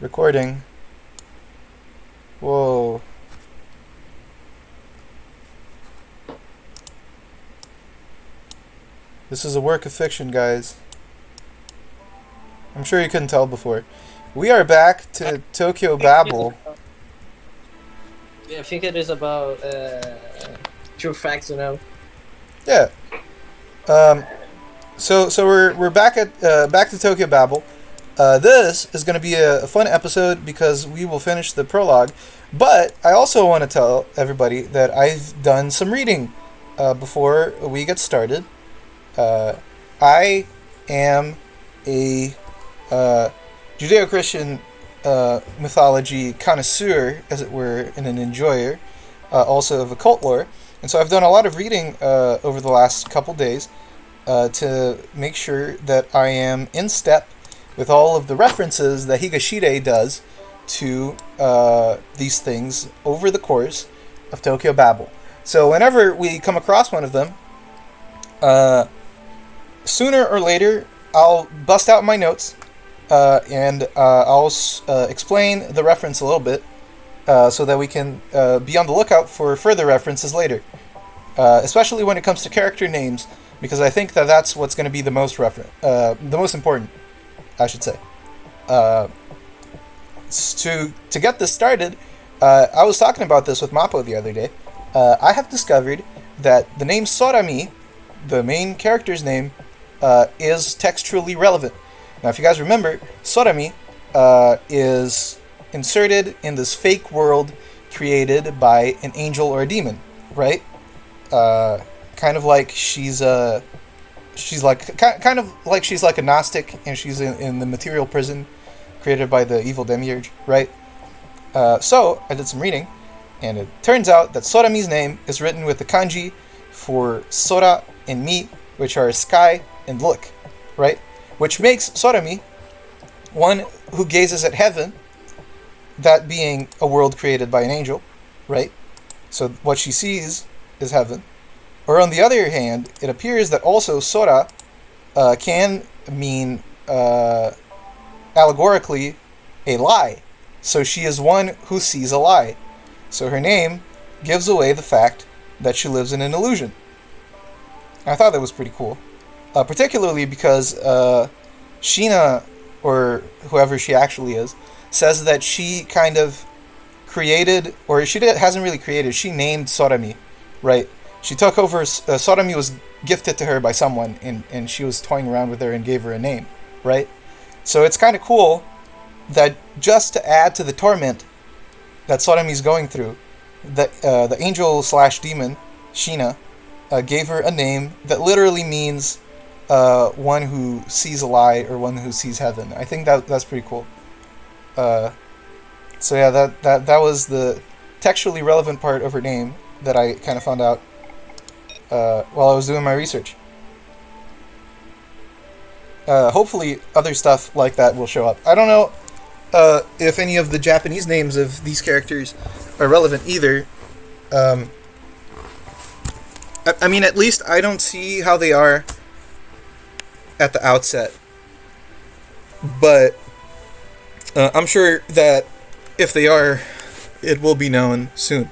Recording. Whoa. This is a work of fiction, guys. I'm sure you couldn't tell before. We are back to Tokyo Babel. Yeah, I think it is about true facts, you know. Yeah. So we're back at back to Tokyo Babel. This is going to be a fun episode because we will finish the prologue. But I also want to tell everybody that I've done some reading before we get started. I am a Judeo-Christian mythology connoisseur, as it were, and an enjoyer, also of occult lore. And so I've done a lot of reading over the last couple days to make sure that I am in step with all of the references that Higashide does to these things over the course of Tokyo Babel. So whenever we come across one of them, sooner or later, I'll bust out my notes and I'll explain the reference a little bit so that we can be on the lookout for further references later. Especially when it comes to character names, because I think that that's what's going to be the most the most important, I should say. To get this started, I was talking about this with Mappo the other day. I have discovered that the name Sorami, the main character's name, is textually relevant. Now, if you guys remember, Sorami is inserted in this fake world created by an angel or a demon, right? Kind of like she's like a Gnostic, and she's in the material prison created by the evil demiurge, right? So I did some reading, and it turns out that Sorami's name is written with the kanji for Sora and Mi, which are sky and look, right? Which makes Sorami one who gazes at heaven, that being a world created by an angel, right? So what she sees is heaven. Or on the other hand, it appears that also Sora can mean allegorically a lie. So she is one who sees a lie. So her name gives away the fact that she lives in an illusion. I thought that was pretty cool. Particularly because Sheena, or whoever she actually is, says that she kind of created, or she hasn't really created, she named Sorami, right? She took over, Sorami was gifted to her by someone, and she was toying around with her and gave her a name, right? So it's kind of cool that just to add to the torment that Sorami's going through, that the angel/demon, Sheena, gave her a name that literally means one who sees a lie or one who sees heaven. I think that's pretty cool. So yeah, that was the textually relevant part of her name that I kind of found out while I was doing my research. Hopefully other stuff like that will show up. I don't know if any of the Japanese names of these characters are relevant either. I mean, at least I don't see how they are at the outset. But I'm sure that if they are, it will be known soon.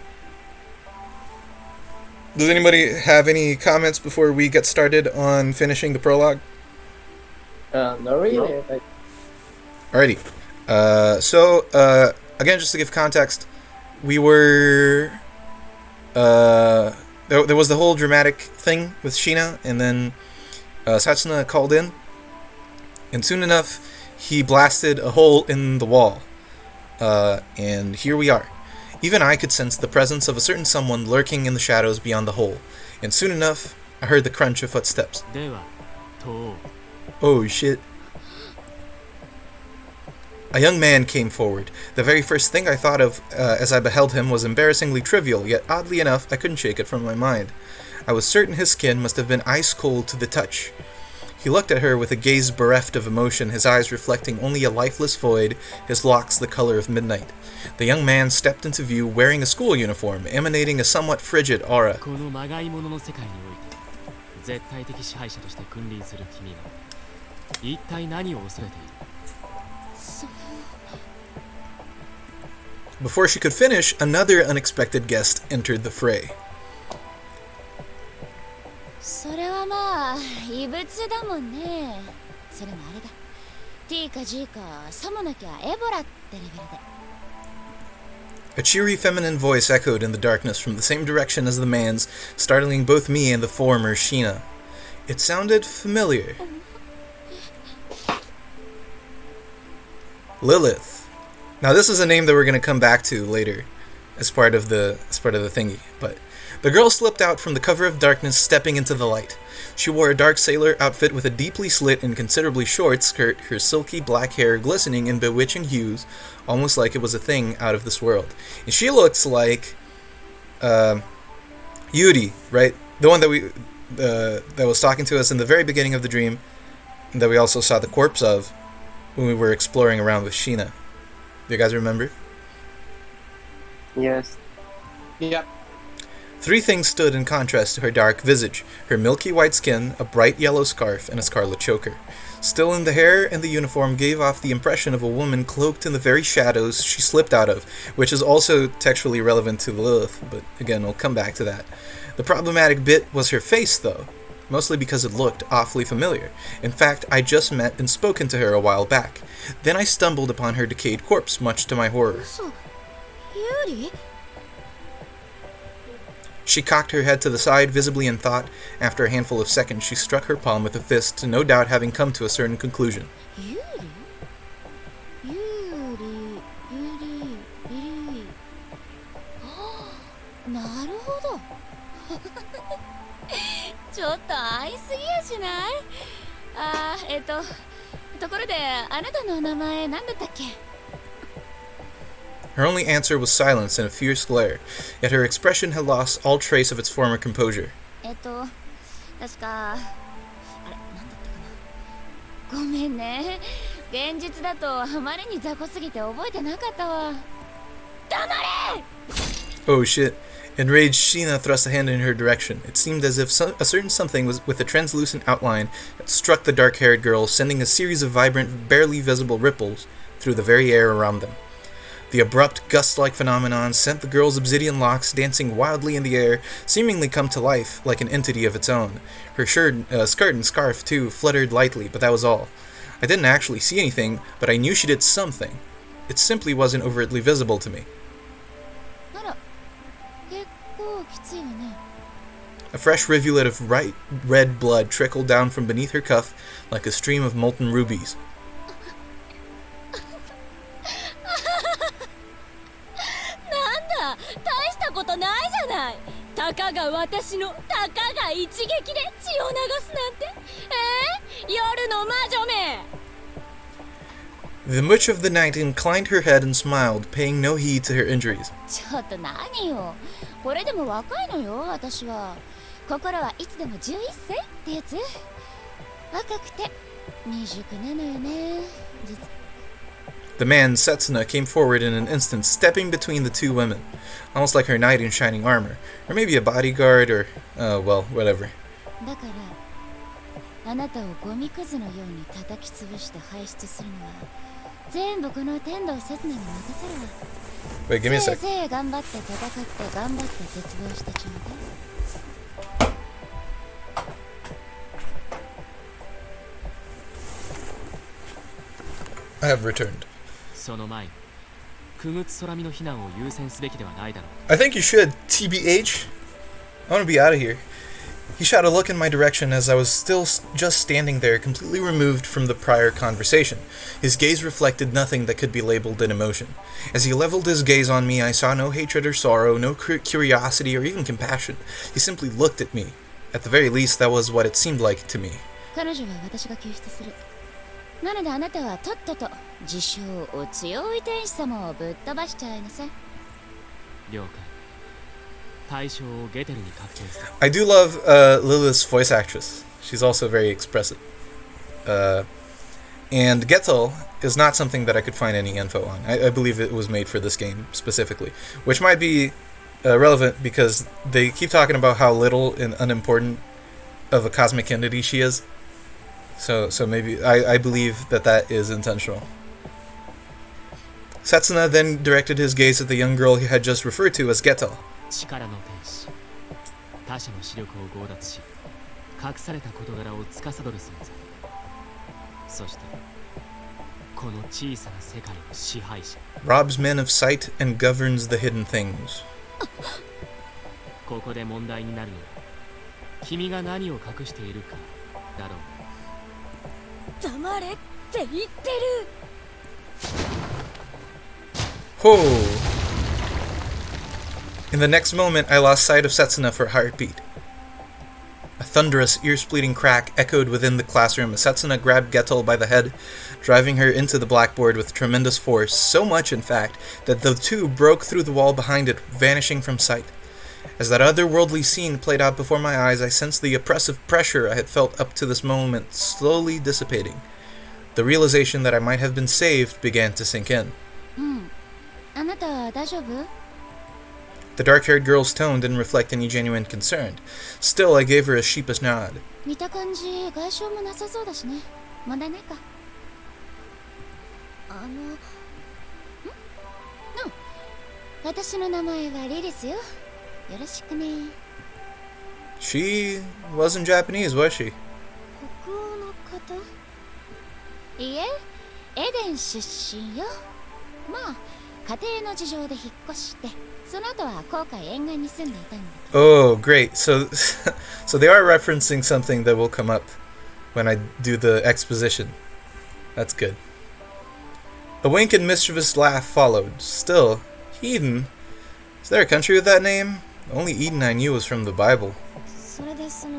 Does anybody have any comments before we get started on finishing the prologue? Not really. No. Alrighty. So, again, just to give context, we were... There was the whole dramatic thing with Sheena, and then Satsuna called in, and soon enough, he blasted a hole in the wall. And here we are. Even I could sense the presence of a certain someone lurking in the shadows beyond the hole, and soon enough, I heard the crunch of footsteps. Oh shit. A young man came forward. The very first thing I thought of as I beheld him was embarrassingly trivial, yet oddly enough, I couldn't shake it from my mind. I was certain his skin must have been ice cold to the touch. He looked at her with a gaze bereft of emotion, his eyes reflecting only a lifeless void, his locks the color of midnight. The young man stepped into view wearing a school uniform, emanating a somewhat frigid aura. Before she could finish, another unexpected guest entered the fray. それはまあ異物だもんね。それもあれだ。T か G かさもなきゃエボラってレベルで。A cheery feminine voice echoed in the darkness from the same direction as the man's, startling both me and the former Sheena. It sounded familiar. Lilith. Now this is a name that we're going to come back to later as part of the thingy, but the girl slipped out from the cover of darkness, stepping into the light. She wore a dark sailor outfit with a deeply slit and considerably short skirt, her silky black hair glistening in bewitching hues, almost like it was a thing out of this world. And she looks like Yuri, right? The one that was talking to us in the very beginning of the dream, that we also saw the corpse of when we were exploring around with Sheena. Do you guys remember? Yes. Yep. Three things stood in contrast to her dark visage: her milky white skin, a bright yellow scarf, and a scarlet choker. Still, in the hair and the uniform gave off the impression of a woman cloaked in the very shadows she slipped out of, which is also textually relevant to Lilith, but again, we'll come back to that. The problematic bit was her face, though, mostly because it looked awfully familiar. In fact, I just met and spoken to her a while back. Then I stumbled upon her decayed corpse, much to my horror. So, Yuri? She cocked her head to the side, visibly in thought. After a handful of seconds, she struck her palm with a fist, no doubt having come to a certain conclusion. Yuri? Yuri. なるほど。ちょっと会いすぎやしない？ところであなたの名前何だったっけ？ Her only answer was silence and a fierce glare, yet her expression had lost all trace of its former composure. 確かあれなんだったかな。ごめんね。現実だとあまりに雑魚すぎて覚えてなかったわ。黙れ! Oh shit. Enraged, Sheena thrust a hand in her direction. It seemed as if a certain something was with a translucent outline had struck the dark-haired girl, sending a series of vibrant, barely visible ripples through the very air around them. The abrupt, gust-like phenomenon sent the girl's obsidian locks dancing wildly in the air, seemingly come to life like an entity of its own. Her skirt and scarf, too, fluttered lightly, but that was all. I didn't actually see anything, but I knew she did something. It simply wasn't overtly visible to me. あら、結構きついわね。 A fresh rivulet of bright red blood trickled down from beneath her cuff like a stream of molten rubies. なんだ、大したことないじゃない。たかが私のたかが一撃で血を流すなんて。夜の魔女め。 The Witch of the Night inclined her head and smiled, paying no heed to her injuries. ちょっと何よ。これでも若いのよ、私は。心はいつでも11歳ってやつ。若くて未熟なのよね。実 The man, Setsuna, came forward in an instant, stepping between the two women, almost like her knight in shining armor, or maybe a bodyguard, or, well, whatever. だからあなたをゴミくずのように叩き潰して排出するのは全部この天道刹那に任せるわ。 Wait, give me a せい sec. ぜい頑張って戦って頑張って絶望してちょうだい。 I have returned. その前にクグツ空見の避難を優先すべきではないだろう。 I think you should, TBH. I want to be out of here. He shot a look in my direction as I was still just standing there, completely removed from the prior conversation. His gaze reflected nothing that could be labeled an emotion. As he leveled his gaze on me, I saw no hatred or sorrow, no curiosity or even compassion. He simply looked at me. At the very least, that was what it seemed like to me. 彼女は私が救出する。なのであなたはとっとと自称お強い天使様をぶっ飛ばしちゃいなさい。了解。対象をゲテルに確定する。 I do love Lilith's voice actress. She's also very expressive. And Gethel is not something that I could find any info on. I believe it was made for this game specifically, which might be relevant because they keep talking about how little and unimportant of a cosmic entity she is. So maybe I believe that is intentional. Setsuna then directed his gaze at the young girl he had just referred to as Gethel. 力の天使他者の視力を強奪し隠された事柄を司る存在そしてこの小さな世界の支配者 Robs men of sight and governs the hidden things. ここで問題になるのは君が何を隠しているかだろう黙れって言ってる Ho! In the next moment, I lost sight of Setsuna for a heartbeat. A thunderous, ear-splitting crack echoed within the classroom as Setsuna grabbed Gethel by the head, driving her into the blackboard with tremendous force, so much, in fact, that the two broke through the wall behind it, vanishing from sight. As that otherworldly scene played out before my eyes, I sensed the oppressive pressure I had felt up to this moment slowly dissipating. The realization that I might have been saved began to sink in. あなた大丈夫 The dark-haired girl's tone didn't reflect any genuine concern. Still, I gave her a sheepish nod. 見た感じ外傷もなさそうだしね問題ないか私の名前はリリスよよろしくね She wasn't Japanese, was she? 北欧の方いえエデン出身よまあ家庭の事情で引っ越してその後は航海沿岸に住んでいたんだ Oh, great. So they are referencing something that will come up when I do the exposition. That's good. A wink and mischievous laugh followed. Still, Eden? Is there a country with that name? The only Eden I knew was from the Bible. それでその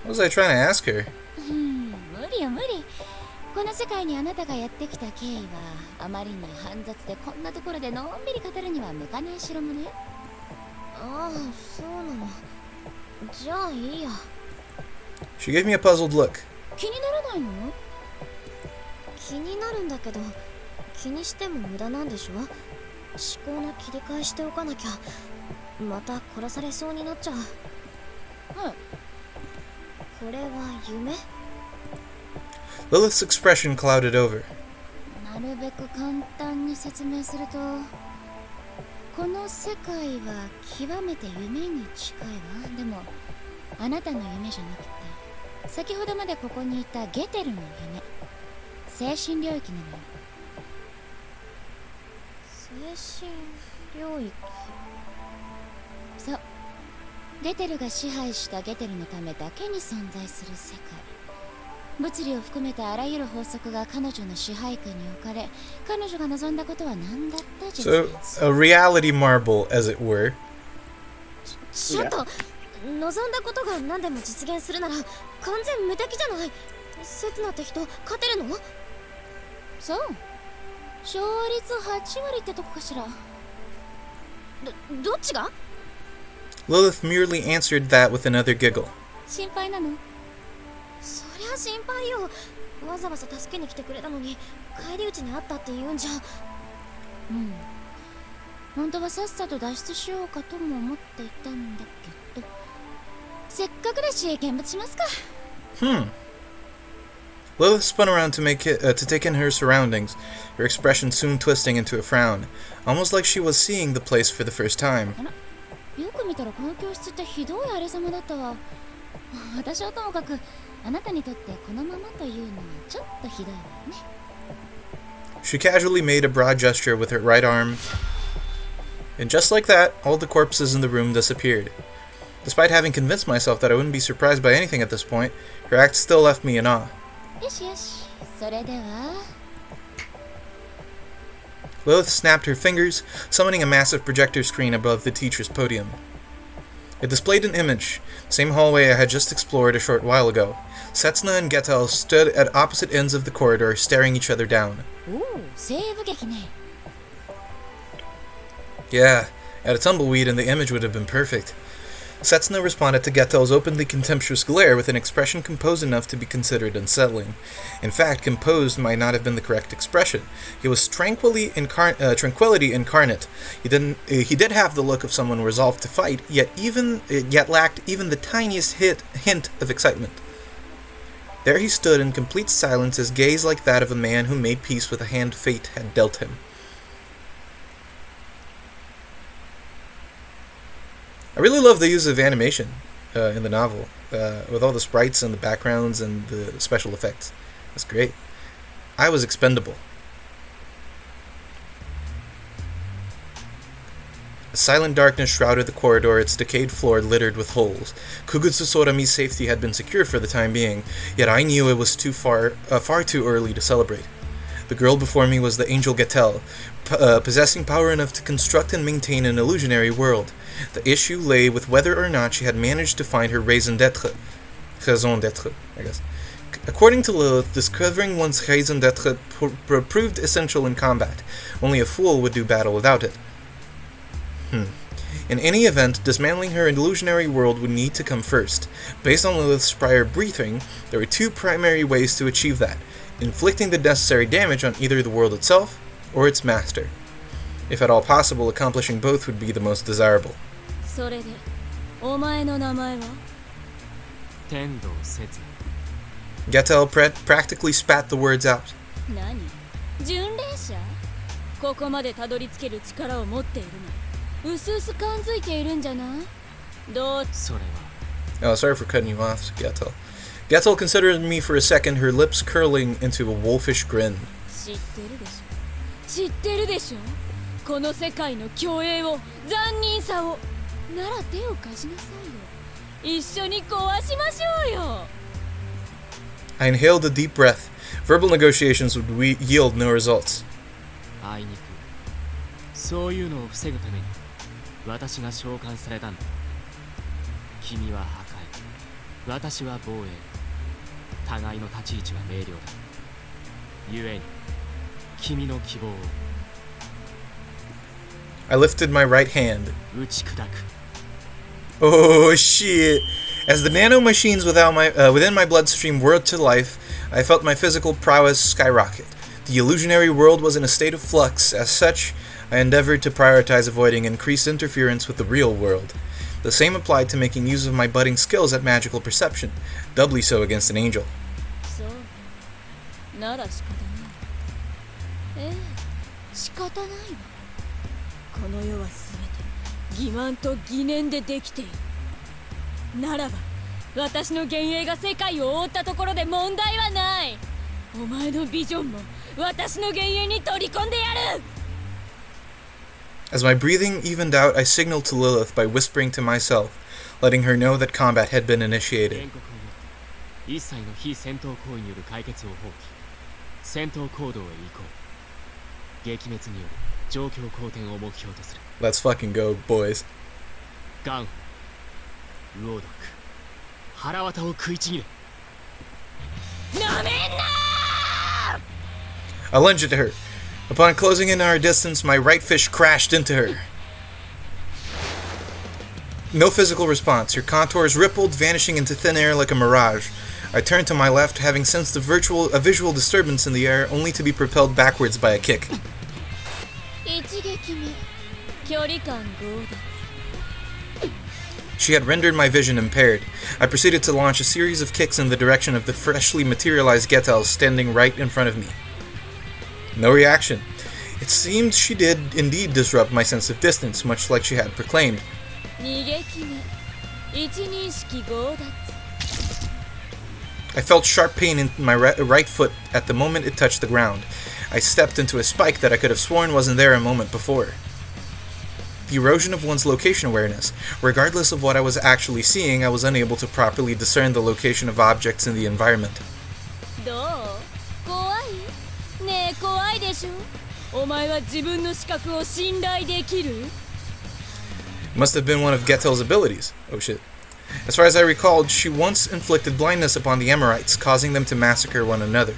What was I trying to ask her? 無理よ無理この世界にあなたがやってきた経緯はあまりに煩雑でこんなところでのんびり語るには向かない代物よああそうなのじゃあいいや She gave me a puzzled look. 気にならないの気になるんだけど気にしても無駄なんでしょ思考の切り替えしておかなきゃまた殺されそうになっちゃうこれは夢 Lilith's expression clouded over. なるべく簡単に説明するとこの世界は極めて夢に近いわでもあなたの夢じゃなくて先ほどまでここにいたゲテルの夢精神領域なのよ精神領域そうゲテルが支配したゲテルのためだけに存在する世界物理を含めたあらゆる法則が彼女の支配下に置かれ彼女が望んだことは何だった実現 So, a reality marble, as it were. ちょっと望んだことが何でも実現するなら完全無敵じゃない刹那って人勝てるのそう勝率8割ってとこかしらどっちが Lilith merely answered that with another giggle. 心配なのそりゃ心配よわざわざ助けに来てくれたのに帰り討ちにあったって言うんじゃ本当はさっさと脱出しようかとも思っていたんだけどせっかくだし見物しますか Lilith spun around to take in her surroundings, her expression soon twisting into a frown, almost like she was seeing the place for the first time. よく見たらこの教室ってひどいあれさまだったわ私はともかくあなたにとってこのままというのはちょっとひどいわよね She casually made a broad gesture with her right arm, and just like that, all the corpses in the room disappeared. Despite having convinced myself that I wouldn't be surprised by anything at this point, her act still left me in awe. よしよしそれでは Lilith snapped her fingers, summoning a massive projector screen above the teacher's podium. It displayed an image, the same hallway I had just explored a short while ago. Setsuna and Gethel stood at opposite ends of the corridor, staring each other down. 西部劇ね Yeah, at a tumbleweed and the image would have been perfect. Setsuna responded to Gethel's openly contemptuous glare with an expression composed enough to be considered unsettling. In fact, composed might not have been the correct expression. He was tranquility incarnate. He did have the look of someone resolved to fight, yet lacked even the tiniest hint of excitement. There he stood in complete silence, his gaze like that of a man who made peace with a hand fate had dealt him. I really love the use of animation in the novel, with all the sprites and the backgrounds and the special effects. That's great. I was expendable. A silent darkness shrouded the corridor, its decayed floor littered with holes. Kugutsu Sorami's safety had been secured for the time being, yet I knew it was far too early to celebrate. The girl before me was the angel Gethel, possessing power enough to construct and maintain an illusionary world. The issue lay with whether or not she had managed to find her raison d'être, I guess. According to Lilith, discovering one's raison d'être proved essential in combat. Only a fool would do battle without it. In any event, dismantling her illusionary world would need to come first. Based on Lilith's prior briefing, there were two primary ways to achieve that: inflicting the necessary damage on either the world itself or its master. If at all possible, accomplishing both would be the most desirable. Gethel practically spat the words out. Oh, sorry for cutting you off, Gethel. Gethel considered me for a second, her lips curling into a wolfish grin. I inhaled a deep breath. Verbal negotiations would yield no results. そういうのを防ぐために私が召喚されたんだ。君は破壊、私は防衛。互いの立ち位置は明瞭だ。故に君の希望を。I lifted my right hand. 打ち砕く。Oh shit! As the nanomachines within my bloodstream whirled to life, I felt my physical prowess skyrocket. The illusionary world was in a state of flux. As such, I endeavored to prioritize avoiding increased interference with the real world. The same applied to making use of my budding skills at magical perception, doubly so against an angel. As my breathing evened out, I signaled to Lilith by whispering to myself, letting her know that combat had been initiated. Let's fucking go, boys. I lunged at her. Upon closing in our distance, my right fist crashed into her. No physical response. Her contours rippled, vanishing into thin air like a mirage. I turned to my left, having sensed a visual disturbance in the air, only to be propelled backwards by a kick. She had rendered my vision impaired. I proceeded to launch a series of kicks in the direction of the freshly materialized Gethel standing right in front of me. No reaction. It seemed she did indeed disrupt my sense of distance, much like she had proclaimed. I felt sharp pain in my right foot at the moment it touched the ground. I stepped into a spike that I could have sworn wasn't there a moment before. The erosion of one's location awareness. Regardless of what I was actually seeing, I was unable to properly discern the location of objects in the environment. Must have been one of Gethel's abilities. Oh shit. As far as I recalled, she once inflicted blindness upon the Amorites, causing them to massacre one another.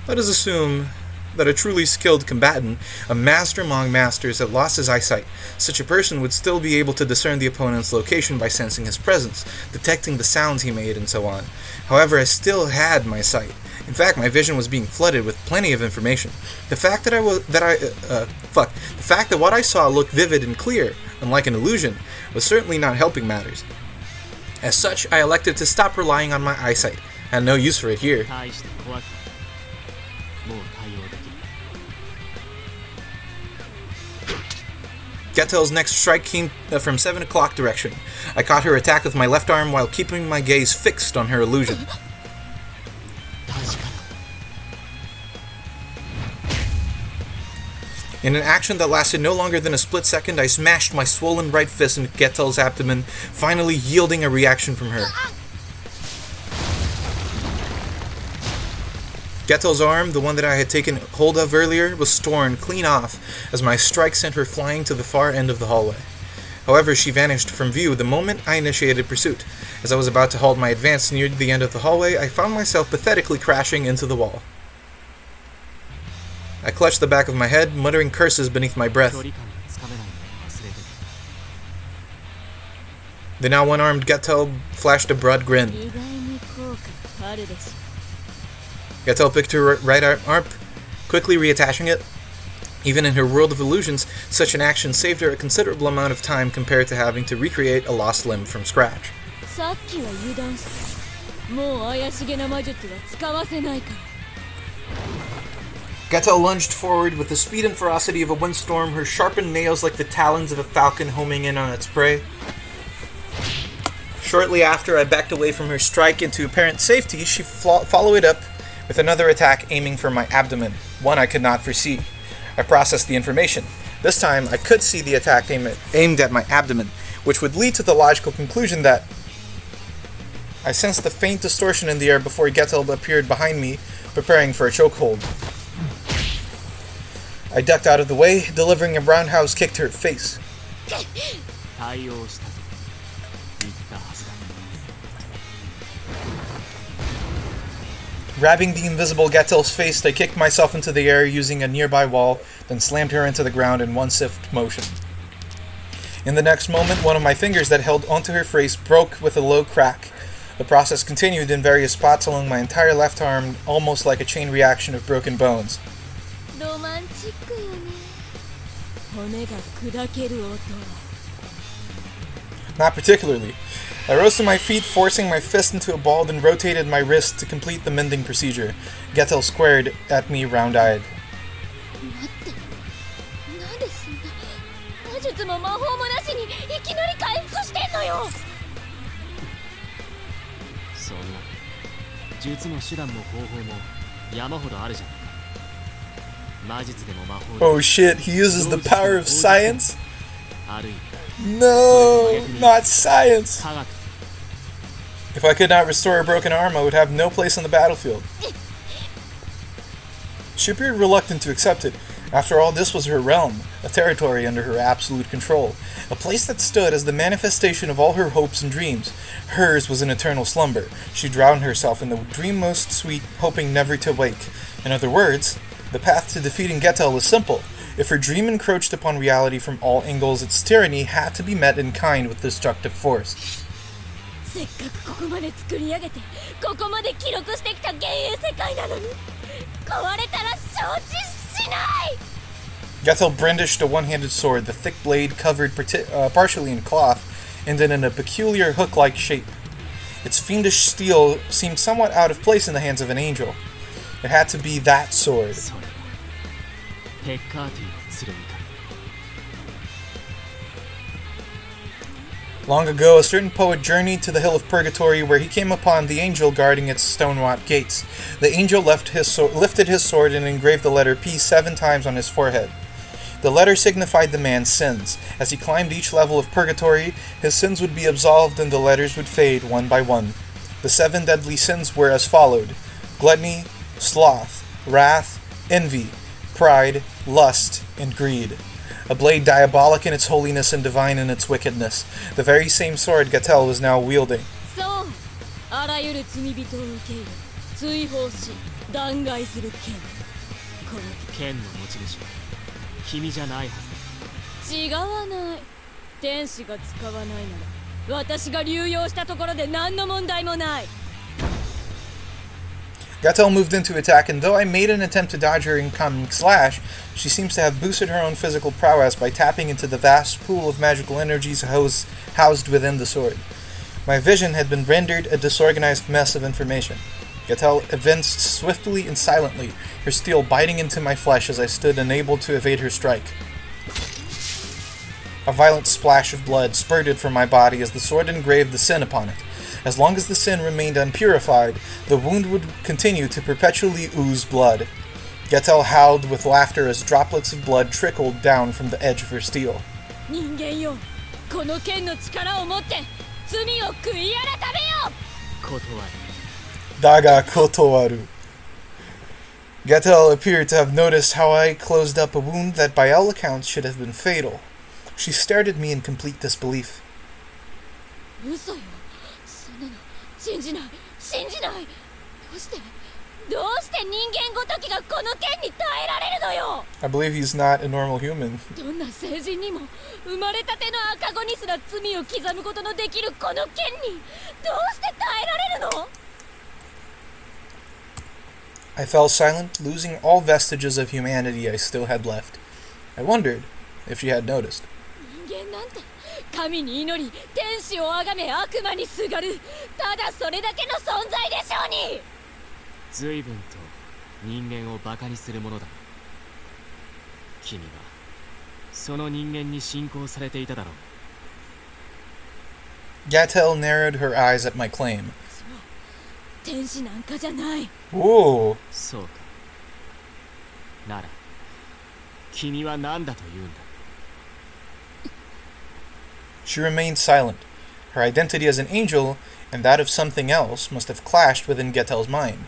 Let us assume that a truly skilled combatant, a master among masters, had lost his eyesight. Such a person would still be able to discern the opponent's location by sensing his presence, detecting the sounds he made, and so on. However, I still had my sight. In fact, my vision was being flooded with plenty of information. The fact that what I saw looked vivid and clear, unlike an illusion, was certainly not helping matters. As such, I elected to stop relying on my eyesight. I had no use for it here. 大して怖くない。もう対応できる。 Gethel's next strike came from 7 o'clock direction. I caught her attack with my left arm while keeping my gaze fixed on her illusion. In an action that lasted no longer than a split second, I smashed my swollen right fist into Gethel's abdomen, finally yielding a reaction from her. Gethel's arm, the one that I had taken hold of earlier, was torn clean off as my strike sent her flying to the far end of the hallway. However, she vanished from view the moment I initiated pursuit. As I was about to halt my advance near the end of the hallway, I found myself pathetically crashing into the wall. I clutched the back of my head, muttering curses beneath my breath. The now one-armed Gethel flashed a broad grin. Gethel picked her right arm up, quickly reattaching it. Even in her world of illusions, such an action saved her a considerable amount of time compared to having to recreate a lost limb from scratch. Gethel lunged forward with the speed and ferocity of a windstorm, her sharpened nails like the talons of a falcon homing in on its prey. Shortly after I backed away from her strike into apparent safety, she followed it up with another attack aiming for my abdomen, one I could not foresee. I processed the information. This time, I could see the attack aimed at my abdomen, which would lead to the logical conclusion that I sensed a faint distortion in the air before Gethel appeared behind me, preparing for a chokehold. I ducked out of the way, delivering a roundhouse kick to her face. Grabbing the invisible Gethel's face, I kicked myself into the air using a nearby wall, then slammed her into the ground in one swift motion. In the next moment, one of my fingers that held onto her face broke with a low crack. The process continued in various spots along my entire left arm, almost like a chain reaction of broken bones. Not particularly. I rose to my feet, forcing my fist into a ball, then rotated my wrist to complete the mending procedure. Gethel squared at me round-eyed. Oh shit, he uses the power of science? No, not science! If I could not restore a broken arm, I would have no place on the battlefield. She appeared reluctant to accept it. After all, this was her realm, a territory under her absolute control, a place that stood as the manifestation of all her hopes and dreams. Hers was an eternal slumber. She drowned herself in the dream most sweet, hoping never to wake. In other words, the path to defeating Gethel was simple. If her dream encroached upon reality from all angles, its tyranny had to be met in kind with destructive force. Gethel brandished a one-handed sword, the thick blade covered partially in cloth, ended in a peculiar hook-like shape. Its fiendish steel seemed somewhat out of place in the hands of an angel. It had to be that sword. Long ago, a certain poet journeyed to the Hill of Purgatory where he came upon the angel guarding its stone-wrought gates. The angel lifted his sword and engraved the letter P 7 times on his forehead. The letter signified the man's sins. As he climbed each level of purgatory, his sins would be absolved and the letters would fade one by one. The 7 deadly sins were as followed: gluttony, sloth, wrath, envy, pride, lust, and greed. A blade diabolic in its holiness and divine in its wickedness. The very same sword Gethel was now wielding. Gethel moved in to attack, and though I made an attempt to dodge her incoming slash, she seems to have boosted her own physical prowess by tapping into the vast pool of magical energies housed within the sword. My vision had been rendered a disorganized mess of information. Gethel advanced swiftly and silently, her steel biting into my flesh as I stood unable to evade her strike. A violent splash of blood spurted from my body as the sword engraved the sin upon it. As long as the sin remained unpurified, the wound would continue to perpetually ooze blood. Gethel howled with laughter as droplets of blood trickled down from the edge of her steel. 人間よ、この剣の力を持って罪を悔い改めよ。断る。 Daga kotowaru. Gethel appeared to have noticed how I closed up a wound that by all accounts should have been fatal. She stared at me in complete disbelief. 嘘よ。そんなの信じない。信じない。どうして人間ごときがこの剣に耐えられるのよ。 I believe he's not a normal human. どんな聖人にも生まれたての赤子にすら罪を刻むことのできるこの剣にどうして耐えられるの？ I fell silent, losing all vestiges of humanity I still had left. I wondered if she had noticed. 人間なんて神に祈り天使を崇め悪魔にすがるただそれだけの存在でしょうに。随分と人間をバカにするものだ。君はその人間に信仰されていただろう。 Gethel narrowed her eyes at my claim. 天使なんかじゃない。 Ooh. そうか。なら君は何だと言うんだ。 She remained silent. Her identity as an angel and that of something else must have clashed within Gethel's mind.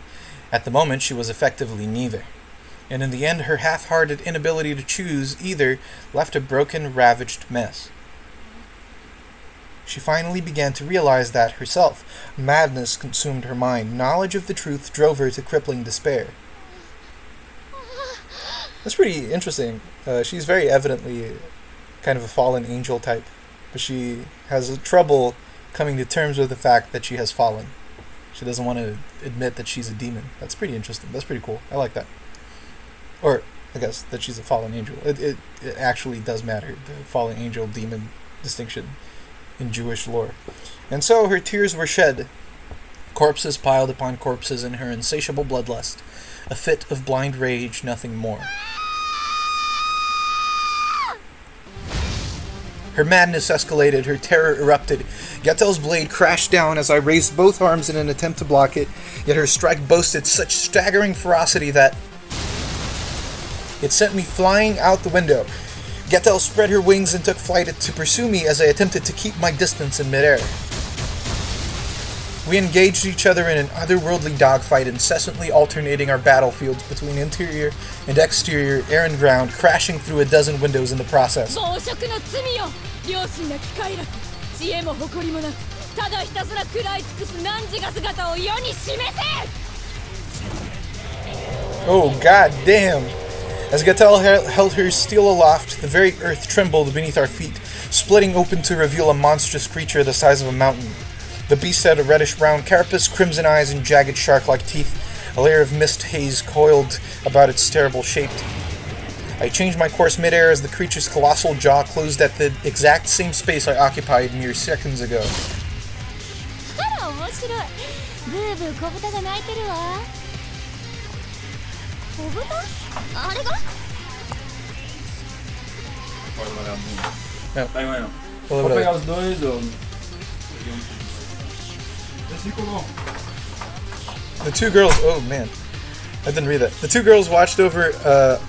At the moment, she was effectively neither. And in the end, her half-hearted inability to choose either left a broken, ravaged mess. She finally began to realize that herself. Madness consumed her mind. Knowledge of the truth drove her to crippling despair. That's pretty interesting. She's very evidently kind of a fallen angel type, but she has trouble coming to terms with the fact that she has fallen. She doesn't want to admit that she's a demon. That's pretty interesting. That's pretty cool. I like that. Or, I guess, that she's a fallen angel. It actually does matter, the fallen angel demon distinction in Jewish lore. And so her tears were shed. Corpses piled upon corpses in her insatiable bloodlust. A fit of blind rage, nothing more. Her madness escalated, her terror erupted. Gethel's blade crashed down as I raised both arms in an attempt to block it, yet her strike boasted such staggering ferocity that it sent me flying out the window. Gethel spread her wings and took flight to pursue me as I attempted to keep my distance in midair. We engaged each other in an otherworldly dogfight, incessantly alternating our battlefields between interior and exterior, air and ground, crashing through a dozen windows in the process. Oh, god damn! As Gethel held her steel aloft, the very earth trembled beneath our feet, splitting open to reveal a monstrous creature the size of a mountain. The beast had a reddish-brown carapace, crimson eyes, and jagged shark-like teeth. A layer of mist haze coiled about its terrible shape. I changed my course midair as the creature's colossal jaw closed at the exact same space I occupied mere seconds ago. Vou pegar os dois, ou... The two girls... Oh, man. I didn't read that. The two girls watched over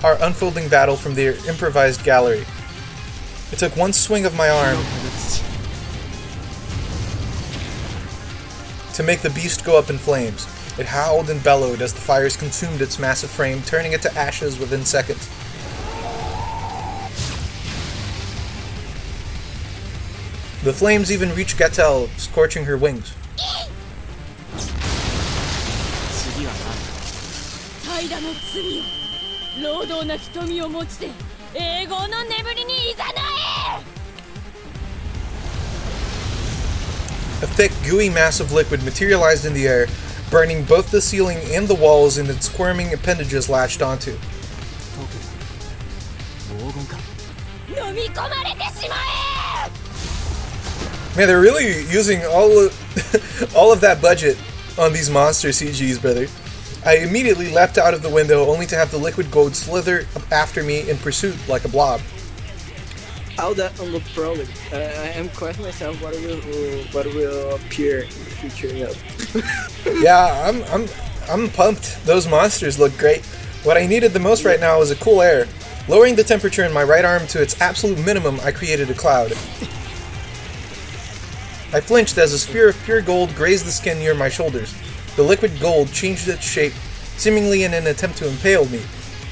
our unfolding battle from their improvised gallery. It took one swing of my arm to make the beast go up in flames. It howled and bellowed as the fires consumed its massive frame, turning it to ashes within seconds. The flames even reached Gethel, scorching her wings. A thick, gooey mass of liquid materialized in the air, burning both the ceiling and the walls and its squirming appendages latched onto. Man, they're really using all of that budget on these monster CGs, brother. I immediately leapt out of the window, only to have the liquid gold slither after me in pursuit like a blob. All that on the prologue. I am questioning myself what will appear in the future. Yeah, I'm pumped. Those monsters look great. What I needed the most right now was a cool air. Lowering the temperature in my right arm to its absolute minimum, I created a cloud. I flinched as a spear of pure gold grazed the skin near my shoulders. The liquid gold changed its shape, seemingly in an attempt to impale me.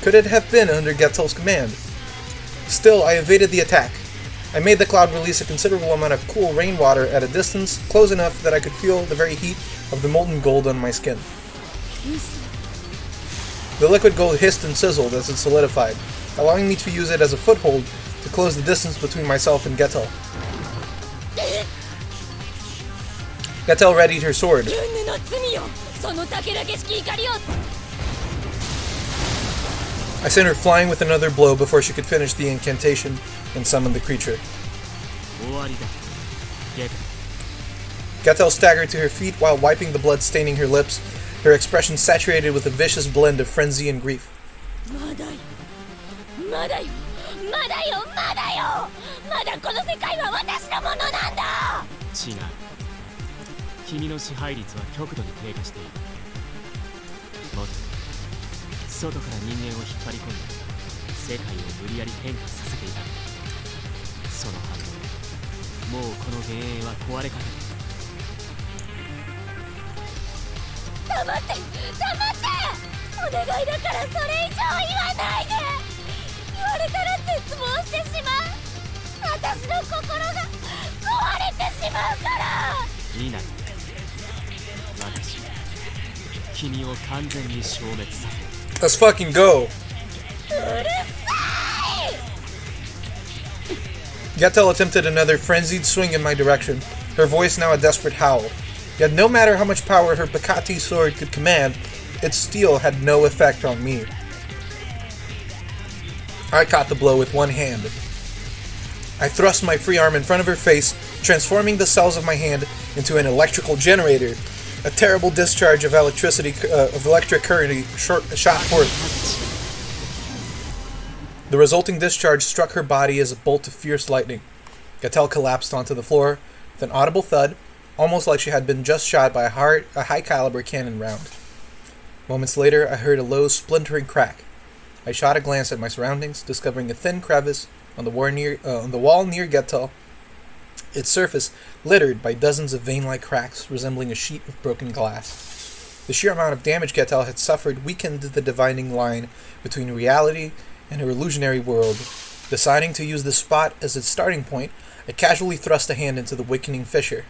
Could it have been under Gethel's command? Still, I evaded the attack. I made the cloud release a considerable amount of cool rainwater at a distance, close enough that I could feel the very heat of the molten gold on my skin. The liquid gold hissed and sizzled as it solidified, allowing me to use it as a foothold to close the distance between myself and Gethel. Gethel readied her sword. I sent her flying with another blow before she could finish the incantation and summon the creature. Gethel staggered to her feet while wiping the blood staining her lips, her expression saturated with a vicious blend of frenzy and grief. Let's fucking go! Gethel attempted another frenzied swing in my direction, her voice now a desperate howl. Yet no matter how much power her Bacati sword could command, its steel had no effect on me. I caught the blow with one hand. I thrust my free arm in front of her face, transforming the cells of my hand into an electrical generator. A terrible discharge of electric current shot forth. The resulting discharge struck her body as a bolt of fierce lightning. Gethel collapsed onto the floor with an audible thud, almost like she had been just shot by a high-caliber cannon round. Moments later, I heard a low, splintering crack. I shot a glance at my surroundings, discovering a thin crevice on the wall near Gethel, its surface littered by dozens of vein-like cracks resembling a sheet of broken glass. The sheer amount of damage Gethel had suffered weakened the dividing line between reality and her illusionary world. Deciding to use this spot as its starting point, I casually thrust a hand into the weakening fissure.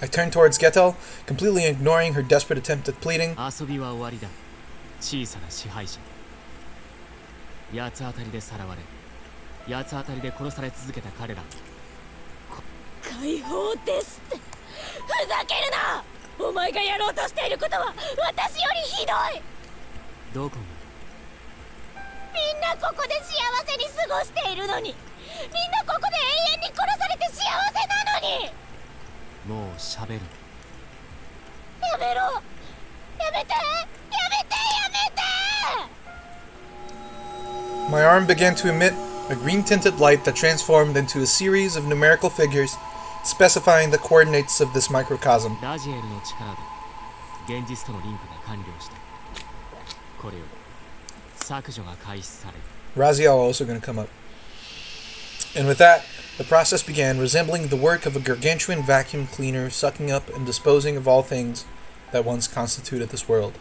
I turned towards Gethel, completely ignoring her desperate attempt at pleading. My arm began to emit a green-tinted light that transformed into a series of numerical figures specifying the coordinates of this microcosm. Raziel also going to come up. And with that, the process began, resembling the work of a gargantuan vacuum cleaner sucking up and disposing of all things that once constituted this world.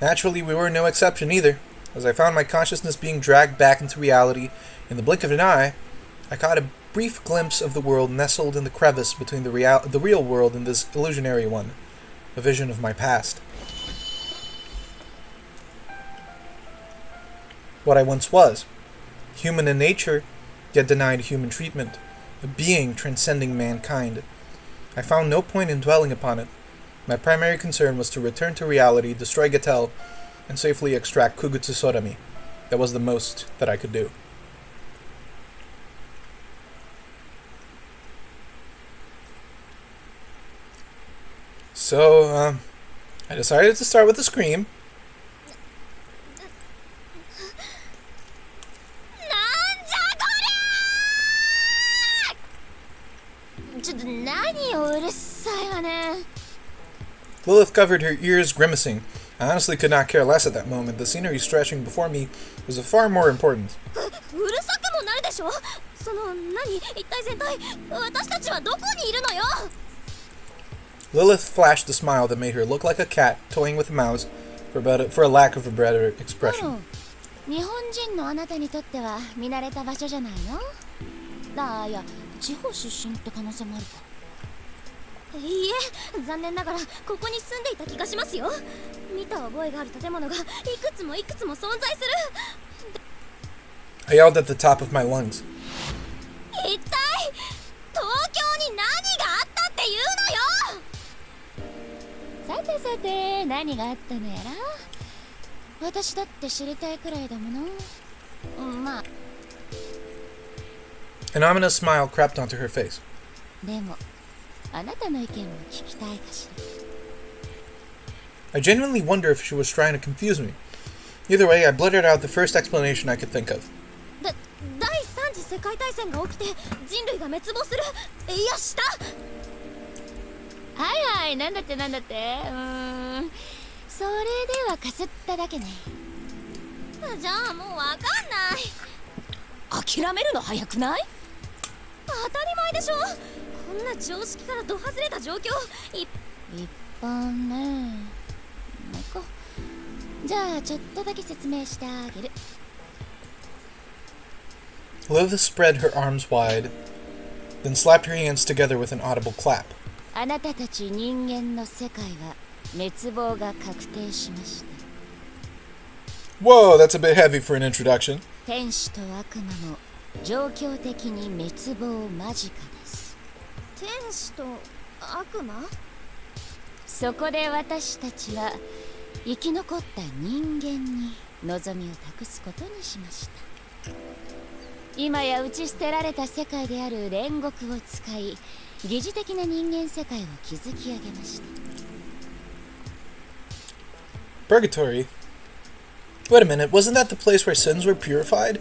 Naturally, we were no exception either. As I found my consciousness being dragged back into reality, in the blink of an eye, I caught a brief glimpse of the world nestled in the crevice between the real world and this illusionary one, a vision of my past. What I once was, human in nature, yet denied human treatment, a being transcending mankind. I found no point in dwelling upon it. My primary concern was to return to reality, destroy Gethel, and safely extract Kugutsu Sorami. That was the most that I could do. So, I decided to start with a scream. Lilith covered her ears, grimacing. I honestly could not care less at that moment. The scenery stretching before me was of far more importance. Lilith flashed a smile that made her look like a cat toying with a mouse, for a lack of a better expression. 日本人のあなたにとっては見慣れた場所じゃないの？いや、地方出身って可能性もあるか。いいえ、残念ながらここに住んでいた気がしますよ。見た覚えがある建物がいくつもいくつも存在する。I yelled at the top of my lungs. 一体東京に何があったっていうのよ。さてさて、何があったのやら。私だって知りたいくらいだもの。まあ。An ominous smile crept onto her face. でも、あなたの意見も聞きたいかしら。I genuinely wonder if she was trying to confuse me. Either way, I blurted out the first explanation I could think of. 第三次世界大戦が起きて人類が滅亡する。いや、した。はいはい、なんだって。それではかすっただけね。じゃあもうわかんない。諦めるの早くない？当たり前でしょ。こんな常識からド外れた状況。一般ね。じゃあちょっとだけ説明してあげる。Lilith spread her arms wide, then slapped her hands together with an audible clap. あなたたち人間の世界は滅亡が確定しました。Whoa, that's a bit heavy for an introduction. 天使と悪魔も状況的に滅亡間近です。天使と悪魔？そこで私たちは生き残った人間に望みを託すことにしました。今や打ち捨てられた世界である煉獄を使い、疑似的な人間世界を築き上げました。Purgatory? Wait a minute, wasn't that the place where sins were purified?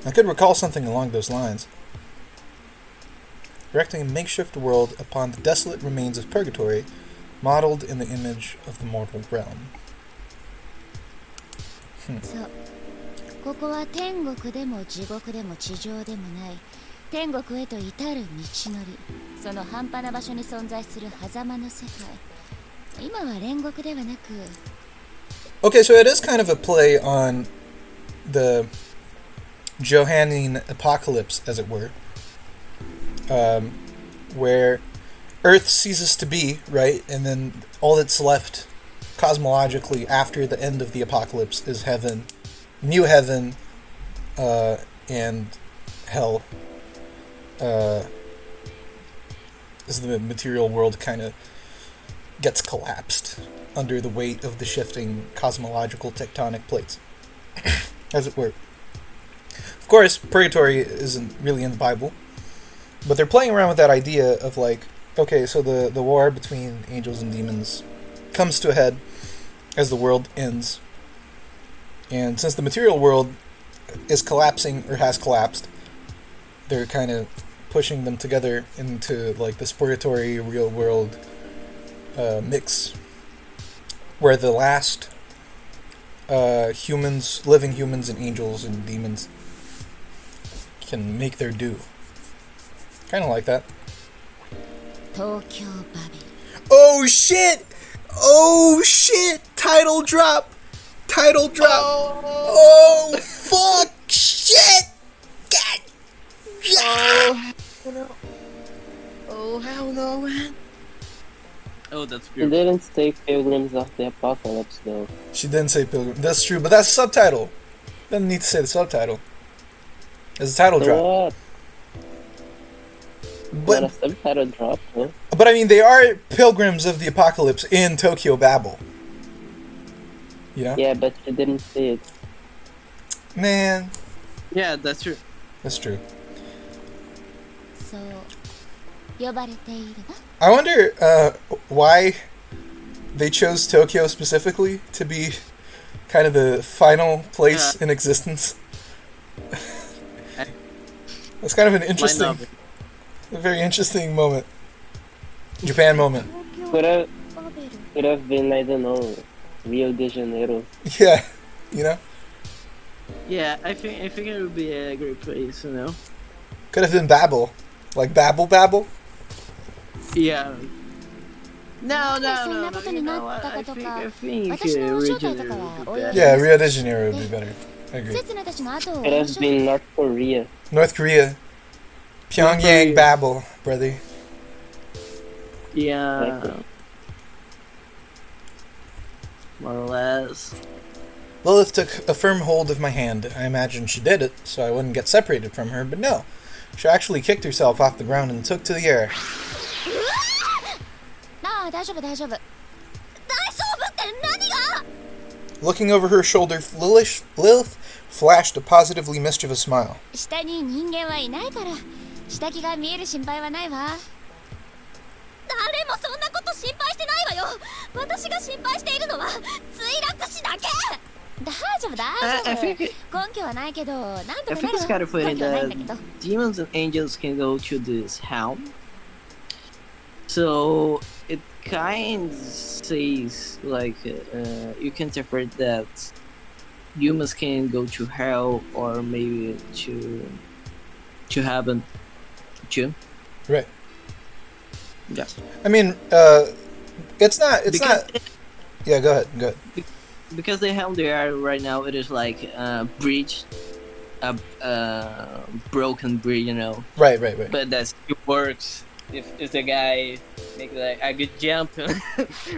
I could recall something along those lines. Erecting a makeshift world upon the desolate remains of Purgatory, modeled in the image of the mortal realm. そう。ここは天国でも地獄でも地上でもない。天国へと至る道のり。その半端な場所に存在する狭間の世界。今は煉獄ではなく。Okay, so it is kind of a play on the Johannine apocalypse, as it were, where Earth ceases to be, right? And then all that's left cosmologically after the end of the apocalypse is heaven, new heaven, and hell. As the material world kind of gets collapsed under the weight of the shifting cosmological tectonic plates, as it were. Of course, purgatory isn't really in the Bible, but they're playing around with that idea of like, okay, so the war between angels and demons comes to a head as the world ends, and since the material world is collapsing or has collapsed, they're kind of pushing them together into like this purgatory real world mix, where the last humans, living humans and angels and demons can make their due. Kind of like that. Tokyo Babel. Oh shit! Oh shit! Title drop! Title drop! Oh fuck! Shit! God! Oh hell no, man. Oh, that's She beautiful. didn't say Pilgrims of the Apocalypse though. She didn't say pilgrim. That's true, but that's subtitle. Doesn't need to say the subtitle. It's a title drop. What? But Not a subtitle drop, huh? But I mean, they are pilgrims of the apocalypse in Tokyo Babel. You know? Yeah, but she didn't say it. Man, Yeah, that's true. that's true. そう呼ばれているわ。I wonder why they chose Tokyo specifically to be kind of the final place in existence. It's kind of an interesting, a very interesting moment. Japan moment. Could have been, I don't know, Rio de Janeiro. Yeah, you know? Yeah, I think it would be a great place, you know? Could have been Babel. Like Babel? Yeah. No, you know what? I think Rio de Janeiro would be better. Yeah, Rio de Janeiro would be better. I agree. Could have been North Korea. North Korea. Pyongyang Babel, brother. Yeah. More or less. Lilith took a firm hold of my hand. I imagined she did it, so I wouldn't get separated from her, but no. She actually kicked herself off the ground and took to the air. Looking over her shoulder, Lilith flashed a positively mischievous smile. I think it's kind of funny that demons and angels can go to this hell. So it kind of says like you can interpret that humans can go to hell or maybe to heaven too. Right. Yeah. I mean, it's not. Yeah, go ahead. Because the hell they are right now, it is like a bridge, a broken bridge, you know. Right. But that still works if the guy make like a good jump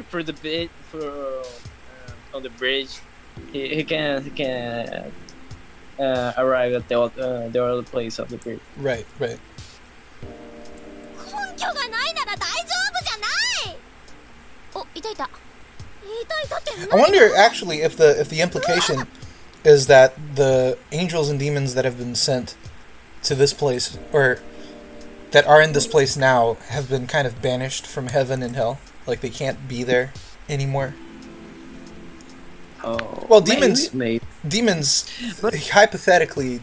for the bit on the bridge, he can arrive at the other place of the bridge. Right. I wonder actually if the implication is that the angels and demons that have been sent to this place, or that are in this place now, have been kind of banished from heaven and hell. Like they can't be there anymore. Oh, well, demons but hypothetically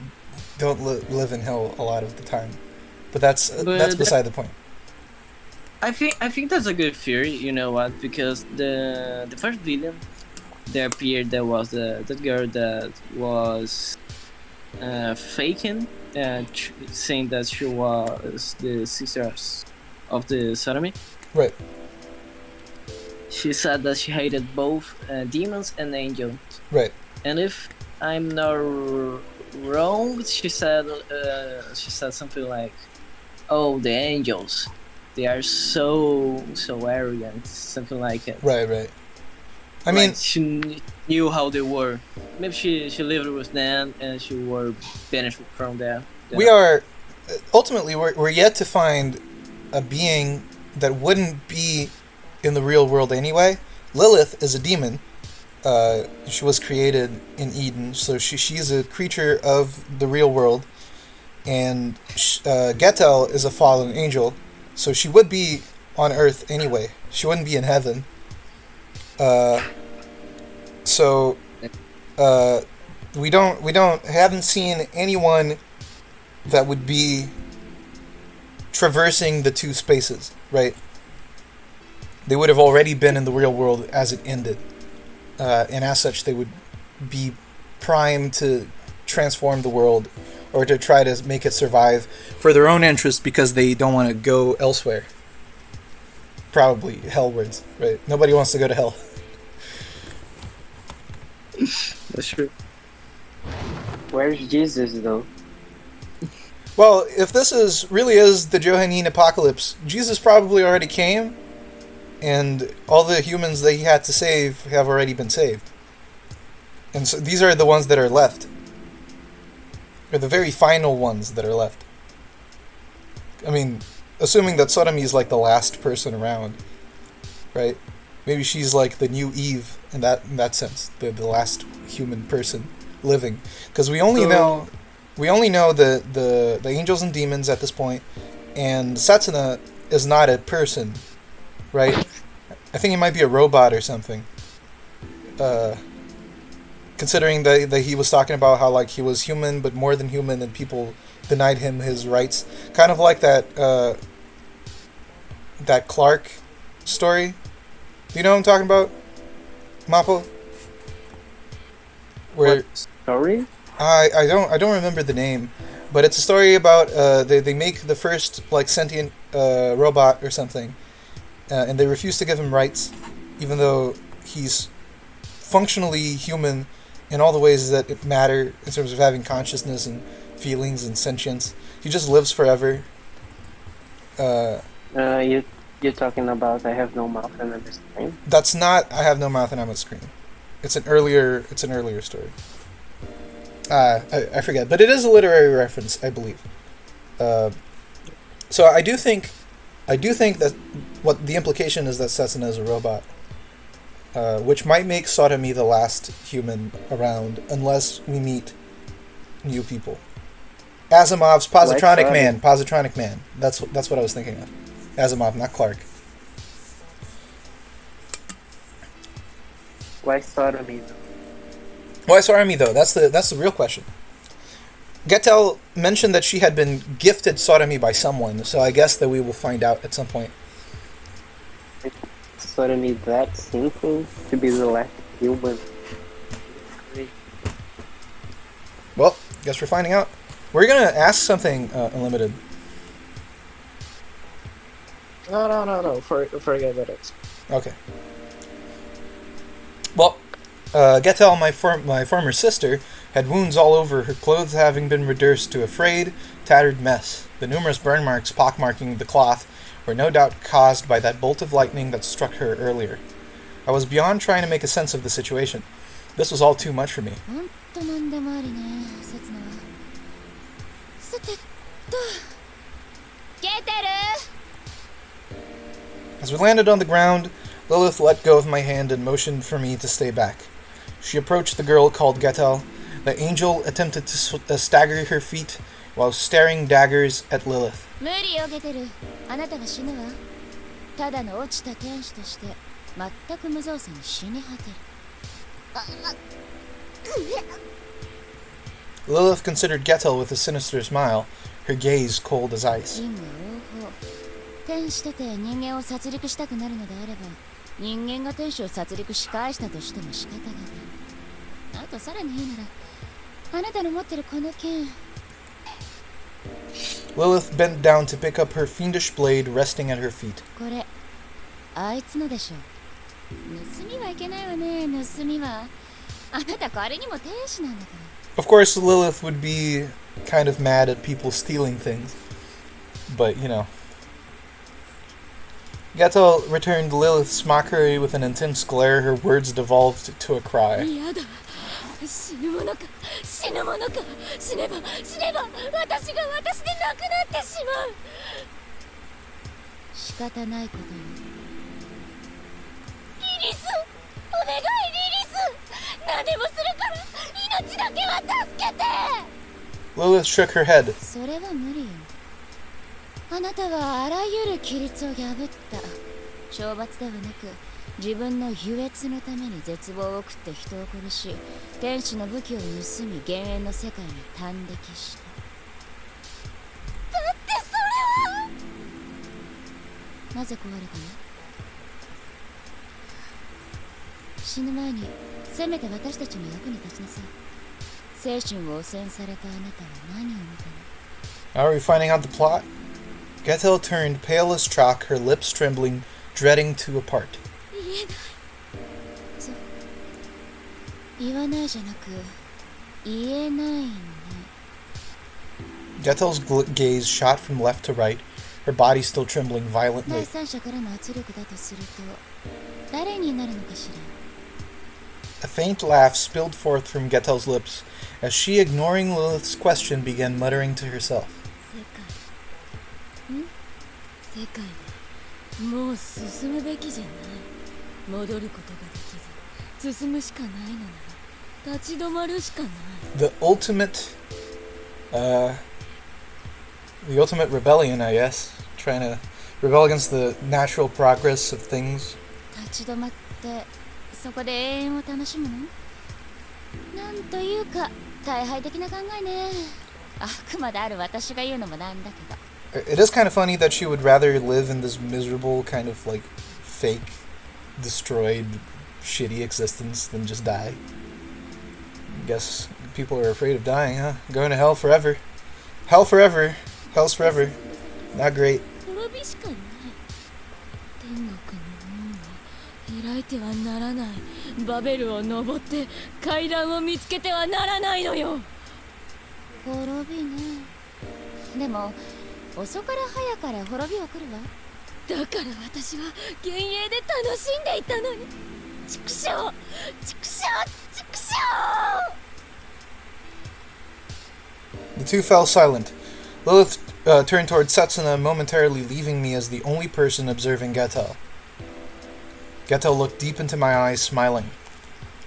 don't live in hell a lot of the time, but that's beside the point. I think that's a good theory. You know what? Because the first villain that appeared, that was that girl that was faking and saying that she was the sister of the Sorami. Right. She said that she hated both demons and angels. Right. And if I'm not wrong, she said something like, "Oh, the angels. They are so arrogant," something like it. Right. I mean, like she knew how they were. Maybe she lived with them and she were banished from there. We are ultimately we're yet to find a being that wouldn't be in the real world anyway. Lilith is a demon. She was created in Eden, so she's a creature of the real world, and Gethel is a fallen angel. So she would be on Earth anyway. She wouldn't be in heaven. We haven't seen anyone that would be traversing the two spaces, right? They would have already been in the real world as it ended, and as such, they would be primed to transform the world, or to try to make it survive for their own interest because they don't want to go elsewhere. Probably hellwards, right? Nobody wants to go to hell. That's true. Where's Jesus, though? Well, if this really is the Johannine apocalypse, Jesus probably already came, and all the humans that he had to save have already been saved. And so these are the ones that are left. Or the very final ones that are left. I mean, assuming that Sorami is like the last person around, right? Maybe she's like the new Eve in that sense, the last human person living. Because we only know the angels and demons at this point, and Satsuna is not a person, right? I think he might be a robot or something. Considering that he was talking about how like he was human but more than human, and people denied him his rights, kind of like that Clark story. Do you know what I'm talking about, Mapo? Where What story? I don't remember the name, but it's a story about they make the first like sentient robot or something, and they refuse to give him rights, even though he's functionally human in all the ways that it matter in terms of having consciousness and feelings and sentience. He just lives forever. You're talking about I Have No Mouth and I'm a Scream? That's not I Have No Mouth and I'm a Scream. It's an earlier story. I forget, but it is a literary reference, I believe. So I do think that what the implication is that Setsuna is a robot, which might make Sorami the last human around, unless we meet new people. Asimov's Positronic Man. Positronic Man. That's what I was thinking of. Asimov, not Clark. Why Sorami? Why Sorami though? That's the real question. Gethel mentioned that she had been gifted Sorami by someone, so I guess that we will find out at some point. Sorami that sinful to be the last human? Well, guess we're finding out. We're gonna ask something Unlimited. No. Forget about it. Okay. Well, Gethel, my former sister, had wounds all over, her clothes having been reduced to a frayed, tattered mess. The numerous burn marks pockmarking the cloth were no doubt caused by that bolt of lightning that struck her earlier. I was beyond trying to make a sense of the situation. This was all too much for me. As we landed on the ground, Lilith let go of my hand and motioned for me to stay back. She approached the girl called Gethel. The angel attempted to stagger her feet while staring daggers at Lilith. Lilith considered Gethel with a sinister smile, her gaze cold as ice. 天使とて人間を殺戮したくなるのであれば、人間が天使を殺戮し返したとしても仕方がない。あとさらに言うなら、あなたの持ってるこの剣。Lilith bent down to pick up her fiendish blade resting at her feet. これ、あいつのでしょ。盗みはいけないわね、盗みは。あなた彼にも天使なんだから。Of course, Lilith would be kind of mad at people stealing things, but you know. Gethel returned Lilith's mockery with an intense glare. Her words devolved to a cry. 死ぬものか死ぬものか死ねば私でなくなってしまう仕方ないことよリリスお願いリリス何でもするから命だけは助けて Lilith shook her head. それは無理よあなたはあらゆる規律を破った懲罰ではなく自分の優越のために絶望を送って人を殺し天使の武器を盗み幻影の世界に端撃しただってそれはなぜ壊れたの死ぬ前にせめて私たちの役に立ちなさい精神を汚染されたあなたは何を見たの Are we finding out the plot? Gethel turned pale as chalk, her lips trembling, dreading to part. 言わないじゃなく言えないね Gethel's gaze shot from left to right, her body still trembling violently. 第三者からの圧力だとすると誰になるのかしら A faint laugh spilled forth from Gethel's lips as she, ignoring Lilith's question, began muttering to herself. 世界もう進むべきじゃない戻ることができず進むしかないのなら立ち止まるしかない The ultimate rebellion, I guess. Trying to rebel against the natural progress of things. 立ち止まってそこで永遠を楽しむの？なんというか大敗的な考えね。あくまである私が言うのもなんだけど。It is kind of funny that she would rather live in this miserable kind of like fake, destroyed, shitty existence than just die. I guess people are afraid of dying, huh? Going to hell forever. Hell forever. Hell's forever. Not great. 滅びしかない。天国の門を開いてはならない。バベルを登って階段を見つけてはならないのよ。滅びね。でも遅から早から滅びは来るわ。だから私は幻影で楽しんでいたのに。畜生畜生畜生 The two fell silent. Lilith turned toward Setsuna, momentarily leaving me as the only person observing Gethel. Gethel looked deep into my eyes, smiling.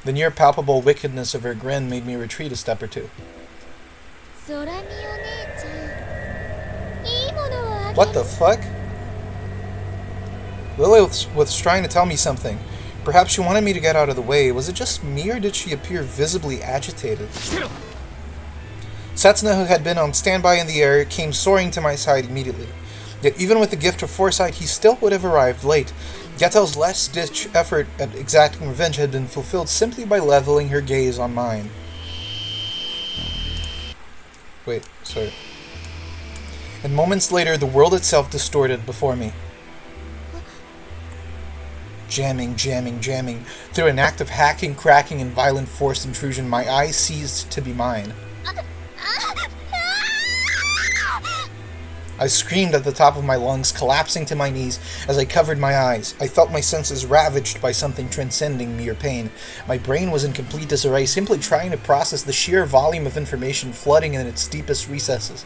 The near palpable wickedness of her grin made me retreat a step or two. What the fuck? Lilith was trying to tell me something. Perhaps she wanted me to get out of the way. Was it just me, or did she appear visibly agitated? Setsuna, who had been on standby in the air, came soaring to my side immediately. Yet even with the gift of foresight, he still would have arrived late. Gethel's last-ditch effort at exacting revenge had been fulfilled simply by leveling her gaze on mine. Wait, sorry. And moments later, the world itself distorted before me. Jamming. Through an act of hacking, cracking, and violent forced intrusion, my eyes ceased to be mine. I screamed at the top of my lungs, collapsing to my knees as I covered my eyes. I felt my senses ravaged by something transcending mere pain. My brain was in complete disarray, simply trying to process the sheer volume of information flooding in its deepest recesses.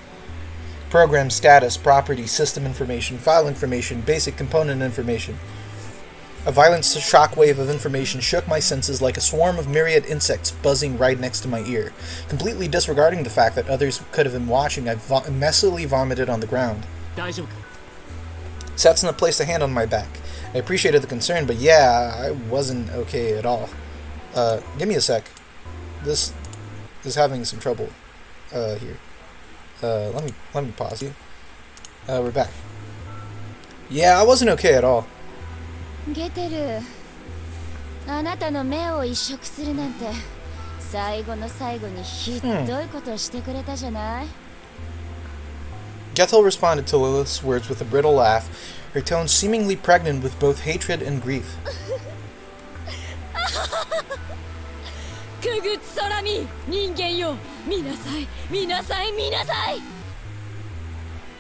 Program status, property, system information, file information, basic component information. A violent shockwave of information shook my senses like a swarm of myriad insects buzzing right next to my ear. Completely disregarding the fact that others could have been watching, I messily vomited on the ground. Setsuna placed a hand on my back. I appreciated the concern, but yeah, I wasn't okay at all. Give me a sec. This is having some trouble here. Let me pause you. We're back. Yeah, I wasn't okay at all. ゲテル、あなたの目を移植するなんて最後の最後にひどいことをしてくれたじゃない? Gethel responded to Lilith's words with a brittle laugh, her tone seemingly pregnant with both hatred and grief. くぐつ空見、人間よ、見なさい、見なさい、見なさい。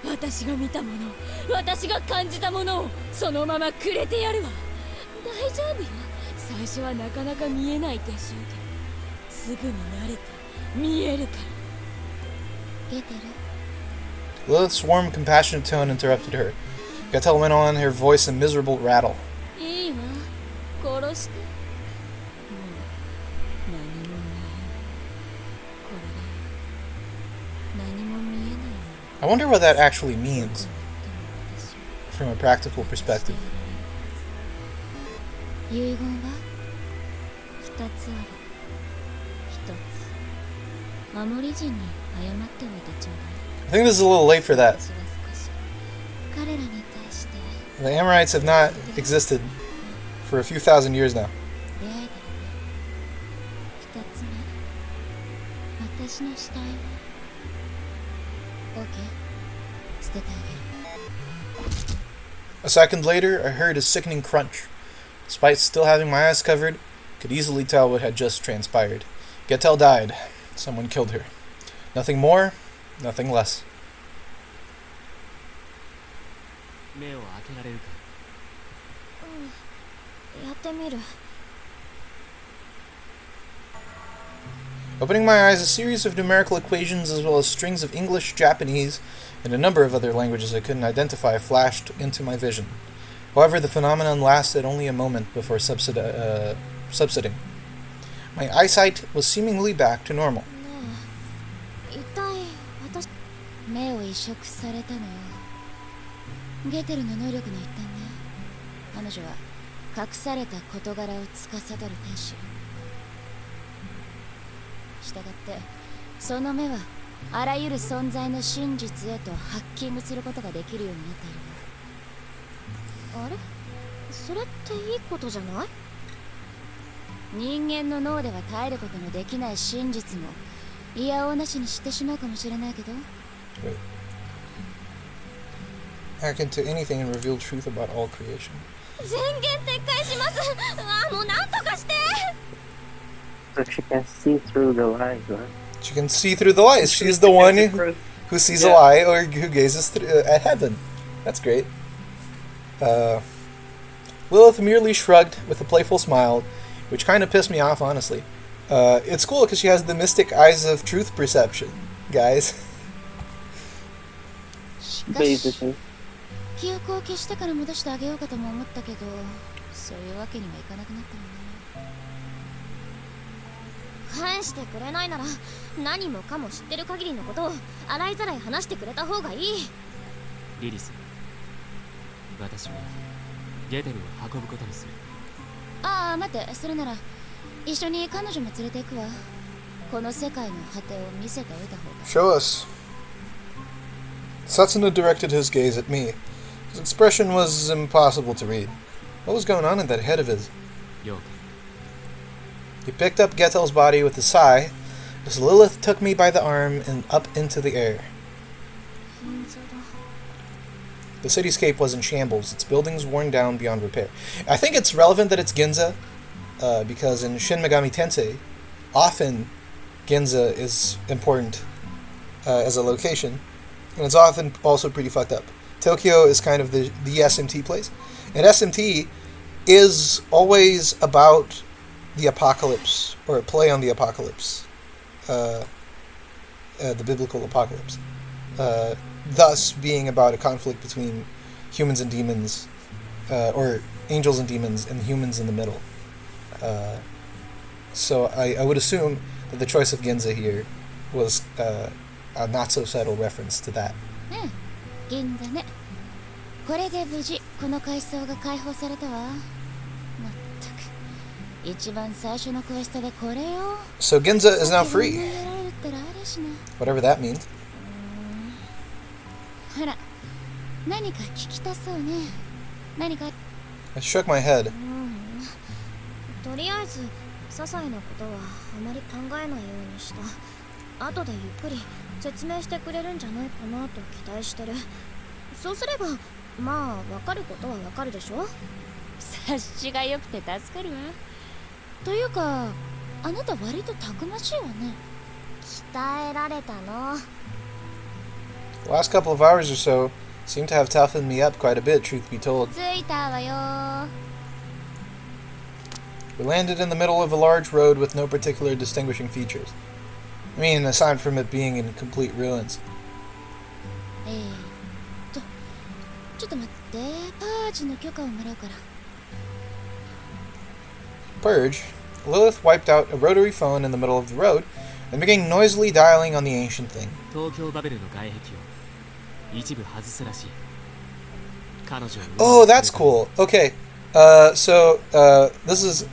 私が見たもの、私が感じたものをそのままくれてやるわ。大丈夫よ。最初はなかなか見えないでしょうけど、すぐに慣れて見えるから。ゲテル。 Lilith's warm, compassionate tone interrupted her. Gethel went on, her voice a miserable rattle. いいわ、殺して。もう何も見えない。これで何も見えない。 I wonder what that actually means from a practical perspective. 遺言は2つある。1つ、守り人に謝っておいてちょうだい。 I think this is a little late for that. 私は少し彼らに対して The Amorites have not existed for a few thousand years now. 出会えたらね。2つ目、私の死体は OK、 捨ててあげる。 A second later, I heard a sickening crunch. Despite still having my eyes covered, I could easily tell what had just transpired. Gethel died. Someone killed her. Nothing more, nothing less. 目を開けられるか？やってみる。 Opening my eyes, a series of numerical equations as well as strings of English, Japanese, and a number of other languages I couldn't identify flashed into my vision. However, the phenomenon lasted only a moment before subsiding. My eyesight was seemingly back to normal. 痛い。私目を移植されたのよ。ゲテルの能力の一端ね。彼女は隠された事柄を司る天使。したがってその目はあらゆる存在の真実へとハッキングすることができるようになっている。あれ、それっていいことじゃない？人間の脳では耐えることのできない真実もいやおうなしに知ってしまうかもしれないけど。 Hack into anything and reveal truth about all creation. 宣言撤回します。あ、もうなんとかして。 So she can see through the lies, right? She can see through the lies. She's the one who sees a lie or who gazes at heaven. That's great. Lilith merely shrugged with a playful smile, which kind of pissed me off, honestly. It's cool because she has the mystic eyes of truth perception, guys. Basically. 記憶を消してから戻してあげようかとも思ったけど、そういうわけにはいかなくなったのね。返してくれないなら何もかも知ってる限りのことを洗いざらい話してくれた方がいい。リリス、私はゲテルを運ぶことにする。ああ、待って、それなら一緒に彼女も連れて行くわ。この世界の果てを見せておいた方が。 Show us. Satsuna directed his gaze at me. His expression was impossible to read. What was going on in that head of his? 了解。 He picked up Gethel's body with a sigh as Lilith took me by the arm and up into the air. The cityscape was in shambles, its buildings worn down beyond repair. I think it's relevant that it's Ginza, because in Shin Megami Tensei, often Ginza is important as a location, and it's often also pretty fucked up. Tokyo is kind of the SMT place, and SMT is always about the apocalypse, or a play on the apocalypse, the biblical apocalypse, thus being about a conflict between humans and demons, or angels and demons, and humans in the middle. So I would assume that the choice of Ginza here was a not so subtle reference to that. 銀座ね。これで無事この階層が解放されたわ。まったく一番最初のクエストでこれよ。 So Ginza is now free. やられるったらあれしな。 Whatever that means. ほら、何か聞きたそうね。何か。 I shook my head. とりあえず些細なことはあまり考えないようにした。後でゆっくり説明してくれるんじゃないかなと期待してる。そうすればまあ分かることは分かるでしょ。察しが良くて助かるわ。というかあなた割とたくましいわね。鍛えられたの。 The last couple of hours or so seem to have toughened me up quite a bit, truth be told. 着いたわよ。 We landed in the middle of a large road with no particular distinguishing features. I mean, aside from it being in complete ruins. ちょっと待って、パージの許可をもらうから。 Purge, Lilith wiped out a rotary phone in the middle of the road and began noisily dialing on the ancient thing. 東京バベルの外壁を一部外すらしい。彼女を Oh, that's cool. Okay. So this is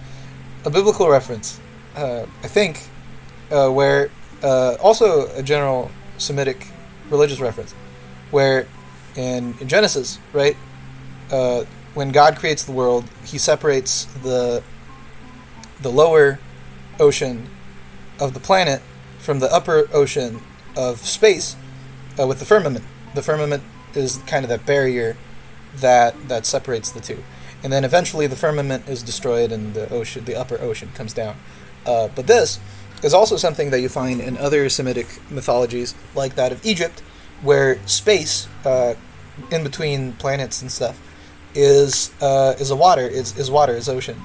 a biblical reference, I think, where also a general Semitic religious reference, where in Genesis, right, when God creates the world, he separates the lower ocean of the planet from the upper ocean of space with the firmament. The firmament is kind of that barrier that separates the two. And then eventually the firmament is destroyed and the upper ocean comes down. But this is also something that you find in other Semitic mythologies, like that of Egypt, where space, in between planets and stuff, is water, is ocean.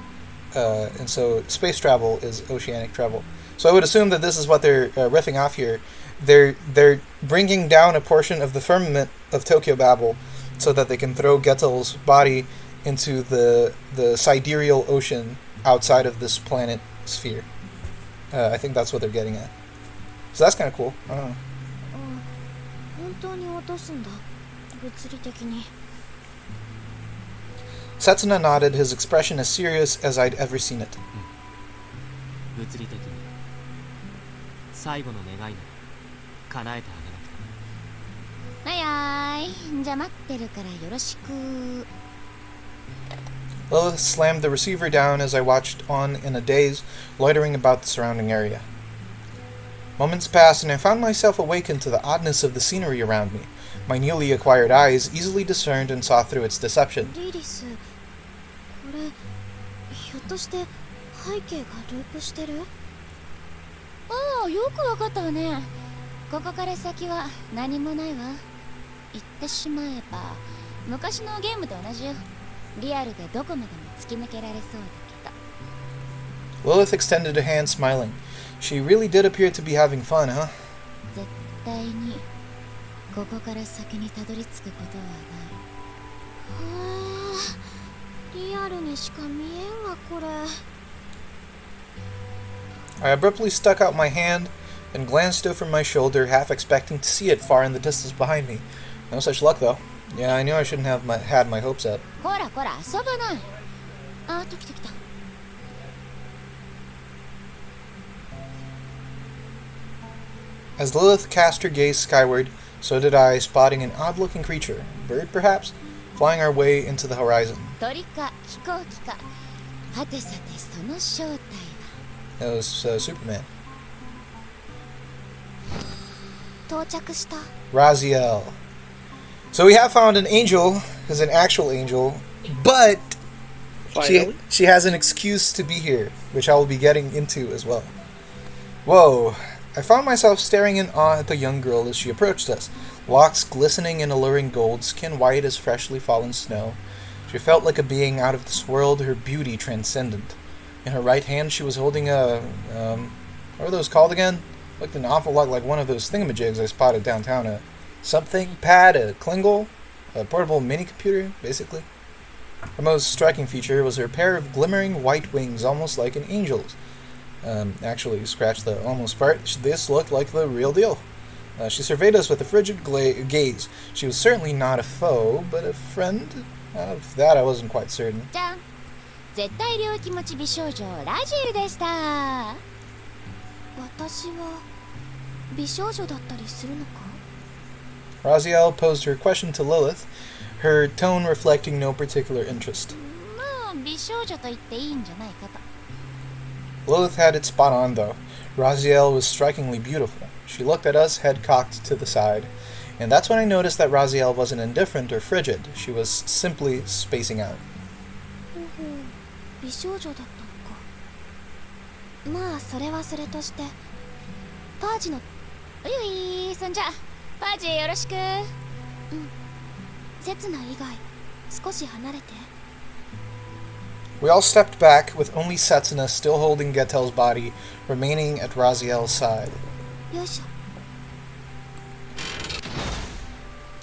And so space travel is oceanic travel. So I would assume that this is what they're riffing off here. They're bringing down a portion of the firmament of Tokyo Babel so that they can throw Gethel's body into the sidereal ocean outside of this planet sphere. I think that's what they're getting at. So that's kind of cool. I don't know. 本当に落とすんだ。物理的に。Setsuna nodded, his expression as serious as I'd ever seen it. 物理的に最後の願いなら叶えてあげなくても。はいはい。じゃあ待ってるからよろしく。 Lilith slammed the receiver down as I watched on in a daze, loitering about the surrounding area. Moments passed and I found myself awakened to the oddness of the scenery around me. My newly acquired eyes easily discerned and saw through its deception. リリス、これひょっとして背景がループしてる？ああ、よくわかったわね。ここから先は何もないわ。言ってしまえば昔のゲームと同じよ。リアルでどこまでも突き抜けられそうだけど。 Lilith extended a hand, smiling. She really did appear to be having fun, huh? 絶対にここから先にたどり着くことはない。はあ、リアルにしか見えんわこれ。I abruptly stuck out my hand and glanced over my shoulder, half expecting to see it far in the distance behind me. No such luck, though. Yeah, I knew I shouldn't have had my hopes up. こらこら遊ばない。あ、来た。As Lilith cast her gaze skyward, so did I, spotting an odd-looking creature, bird perhaps, flying our way into the horizon. 鳥か飛行機か。はてさてその正体は。It was Superman. 到着した。 Raziel. So we have found an angel, who's an actual angel, but Finally. she has an excuse to be here, which I will be getting into as well. Whoa. I found myself staring in awe at the young girl as she approached us, locks glistening in alluring gold, skin white as freshly fallen snow. She felt like a being out of this world, her beauty transcendent. In her right hand she was holding a, what are those called again? Looked an awful lot like one of those thingamajigs I spotted downtown, a something pad, a Klingle, a portable mini-computer, basically. Her most striking feature was her pair of glimmering white wings, almost like an angel's. Actually, scratch the almost part, this looked like the real deal. She surveyed us with a frigid gaze. She was certainly not a foe, but a friend? Of that I wasn't quite certain. じゃん。絶対領域持ち美少女ラジエルでした。私は美少女だったりするのか？ Raziel posed her question to Lilith, her tone reflecting no particular interest. まあ美少女と言っていいんじゃないかと。 Lilith had it spot on, though. Raziel was strikingly beautiful. She looked at us, head cocked to the side. And that's when I noticed that Raziel wasn't indifferent or frigid. She was simply spacing out. 美少女だったのか。まあそれはそれとしてパージのそんじゃパージよろしく。セツナ以外少し離れて。 We all stepped back, with only Setsuna still holding Gethel's body, remaining at Raziel's side. よいしょ。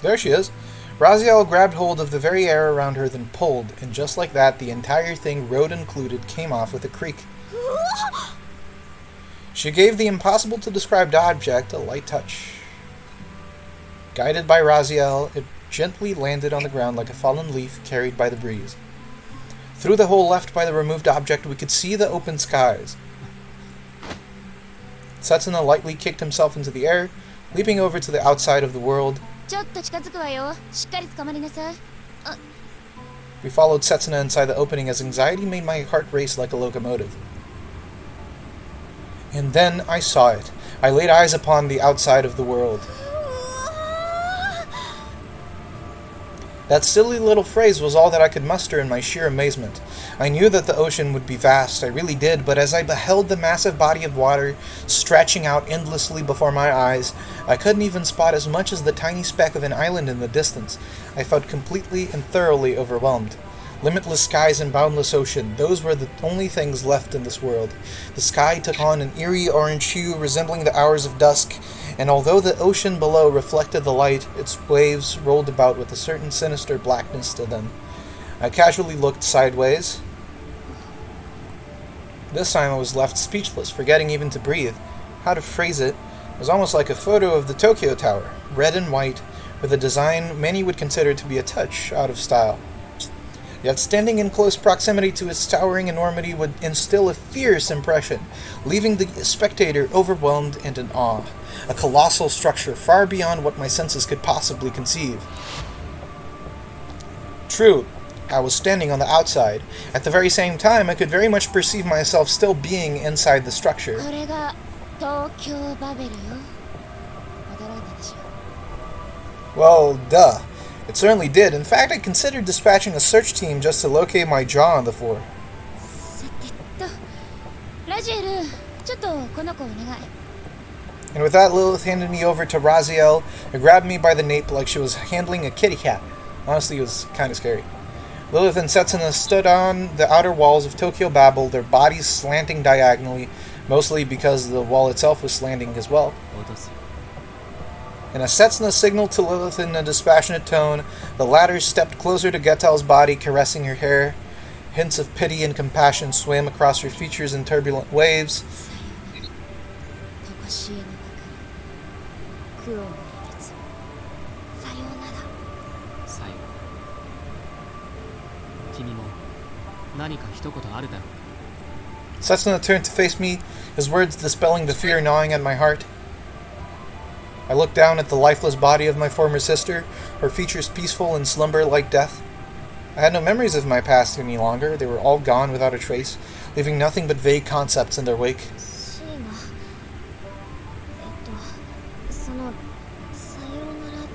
There she is. Raziel grabbed hold of the very air around her, then pulled, and just like that, the entire thing, road included, came off with a creak. She gave the impossible-to-describe object a light touch. Guided by Raziel, it gently landed on the ground like a fallen leaf carried by the breeze. Through the hole left by the removed object, we could see the open skies. Setsuna lightly kicked himself into the air, leaping over to the outside of the world. ちょっと近づくわよ。しっかり捕まりなさい。 We followed Setsuna inside the opening as anxiety made my heart race like a locomotive. And then I saw it. I laid eyes upon the outside of the world. That silly little phrase was all that I could muster in my sheer amazement. I knew that the ocean would be vast, I really did, but as I beheld the massive body of water stretching out endlessly before my eyes, I couldn't even spot as much as the tiny speck of an island in the distance. I felt completely and thoroughly overwhelmed. Limitless skies and boundless ocean, those were the only things left in this world. The sky took on an eerie orange hue resembling the hours of dusk, and although the ocean below reflected the light, its waves rolled about with a certain sinister blackness to them. I casually looked sideways. This time I was left speechless, forgetting even to breathe. How to phrase it? It was almost like a photo of the Tokyo Tower, red and white, with a design many would consider to be a touch out of style. Yet standing in close proximity to its towering enormity would instill a fierce impression, leaving the spectator overwhelmed and in awe. A colossal structure far beyond what my senses could possibly conceive. True, I was standing on the outside. At the very same time, I could very much perceive myself still being inside the structure. これがTokyo Babel よ。驚いたでしょ。 Well, duh. It certainly did. In fact, I considered dispatching a search team just to locate my jaw on the floor. さてと、ラジエル、ちょっとこの子お願い。 And with that, Lilith handed me over to Raziel and grabbed me by the nape like she was handling a kitty cat. Honestly, it was kind of scary. Lilith and Setsuna stood on the outer walls of Tokyo Babel, their bodies slanting diagonally, mostly because the wall itself was slanting as well. 落とすよ。 And as Setsuna signaled to Lilith in a dispassionate tone, the latter stepped closer to Gethel's body, caressing her hair. Hints of pity and compassion swam across her features in turbulent waves. とこしえの中に苦労の秘密。さようなら。最後。君も何か一言あるだろう。 Setsuna turned to face me, his words dispelling the fear gnawing at my heart. I looked down at the lifeless body of my former sister, her features peaceful in slumber like death. I had no memories of my past any longer. They were all gone without a trace, leaving nothing but vague concepts in their wake. シーナ。そのさようならっ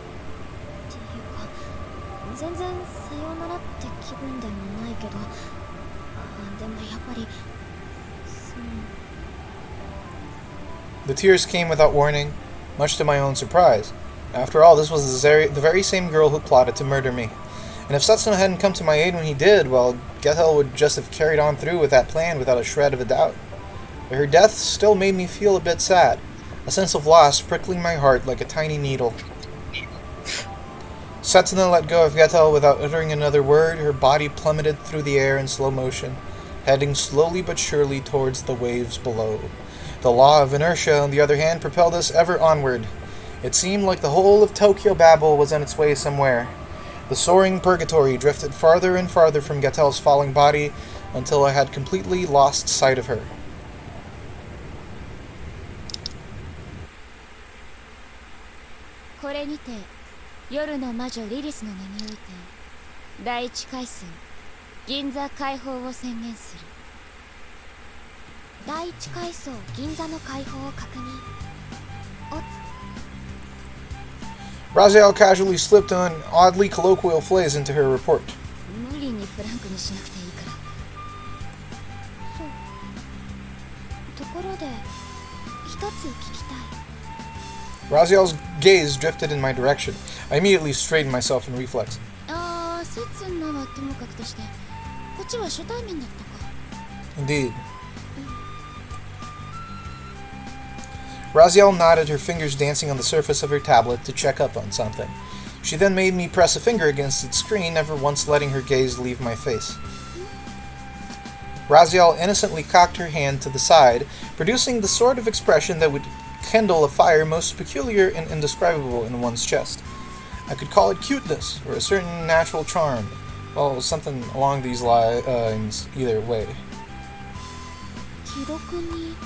ていうか、全然さようならって気分でもないけど、でもやっぱりその。 The tears came without warning, much to my own surprise. After all, this was the very same girl who plotted to murder me. And if Setsuna hadn't come to my aid when he did, well, Gethel would just have carried on through with that plan without a shred of a doubt. But her death still made me feel a bit sad, a sense of loss prickling my heart like a tiny needle. Setsuna let go of Gethel without uttering another word. Her body plummeted through the air in slow motion, heading slowly but surely towards the waves below. The law of inertia, on the other hand, propelled us ever onward. It seemed like the whole of Tokyo Babel was on its way somewhere. The soaring purgatory drifted farther and farther from Gethel's falling body until I had completely lost sight of her. これにて夜の魔女リリスの名において第一階層銀座解放を宣言する。第一階層銀座の解放を確認。おつ。 Raziel casually slipped an oddly colloquial phrase into her report. 無理にフランクにしなくていいから。そう。ところで一つ聞きたい。 Raziel's gaze drifted in my direction. I immediately straightened myself in reflex. ああ、セツナはともかくとして、こっちは初対面だったか。 Indeed. Raziel nodded, her fingers dancing on the surface of her tablet to check up on something. She then made me press a finger against its screen, never once letting her gaze leave my face. Raziel innocently cocked her hand to the side, producing the sort of expression that would kindle a fire most peculiar and indescribable in one's chest. I could call it cuteness, or a certain natural charm. Well, something along these lines, either way. 記録にない。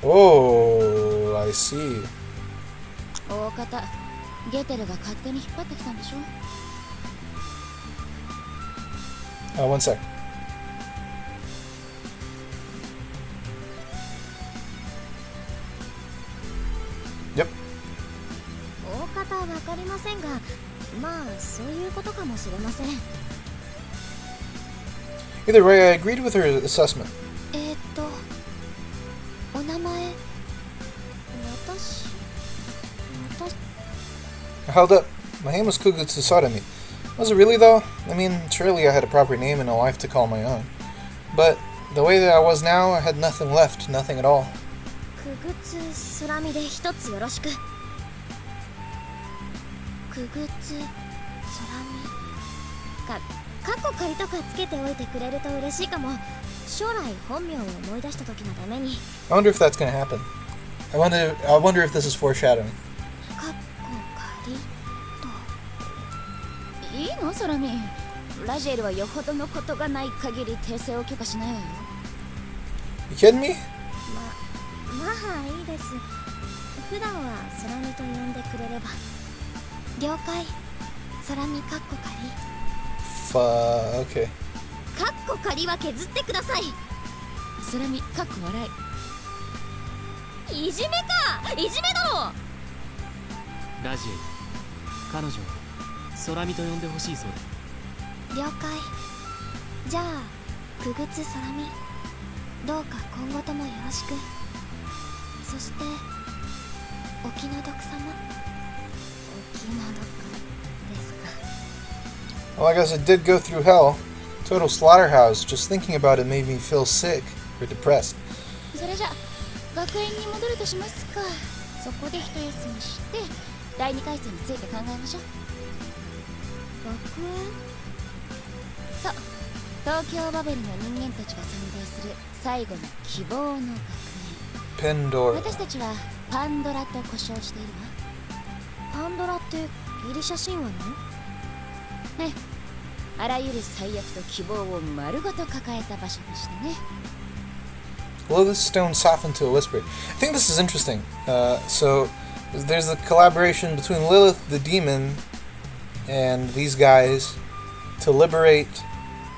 Oh, I see. 大方、ゲテルが勝手に引っ張ってきたんでしょ。 One sec. Yep. 大方わかりませんが、まあそういうことかもしれません。 Either way, I agreed with her assessment. お名前。私。 I held up. My name was Kugutsu Sorami. Was it really, though? I mean, surely I had a proper name and a life to call my own. But the way that I was now, I had nothing left, nothing at all. くぐつそらみで一つよろしく。くぐつそらみ。カッコ仮とかつけておいてくれると嬉しいかも。将来本名を思い出した時のために。 I wonder if that's gonna happen. I wonder if this is foreshadowing. カッコ仮と。いいのそらみ。ラジエルはよほどのことがない限り訂正を許可しないわよ。 You kidding me? まあいいです。普段はソラミと呼んでくれれば。了解。ソラミカッコ仮。Okay. カッコ仮は削ってください。ソラミカッコ笑い。いじめか、いじめだろ。ラジエル、彼女はソラミと呼んでほしいそうだ。了解。じゃあくぐつソラミ、どうか今後ともよろしく。そしてお気の毒様。お気の毒ですか。 Well, I guess it did go through hell. Total slaughterhouse. Just thinking about it made me feel sick or depressed. それじゃ学園に戻るとしますか。そこで一休みして第2回戦について考えましょう。学園？そう、東京バベルの人間たちが存在する最後の希望の学園。Pandora. 私たちはパンドラと呼称しているわ。パンドラってギリシャ神話の？ね、あらゆる最悪と希望を丸ごと抱えた場所でしてね。Lilith's stone softened to a whisper. I think this is interesting. So there's a collaboration between Lilith, the demon, and these guys to liberate.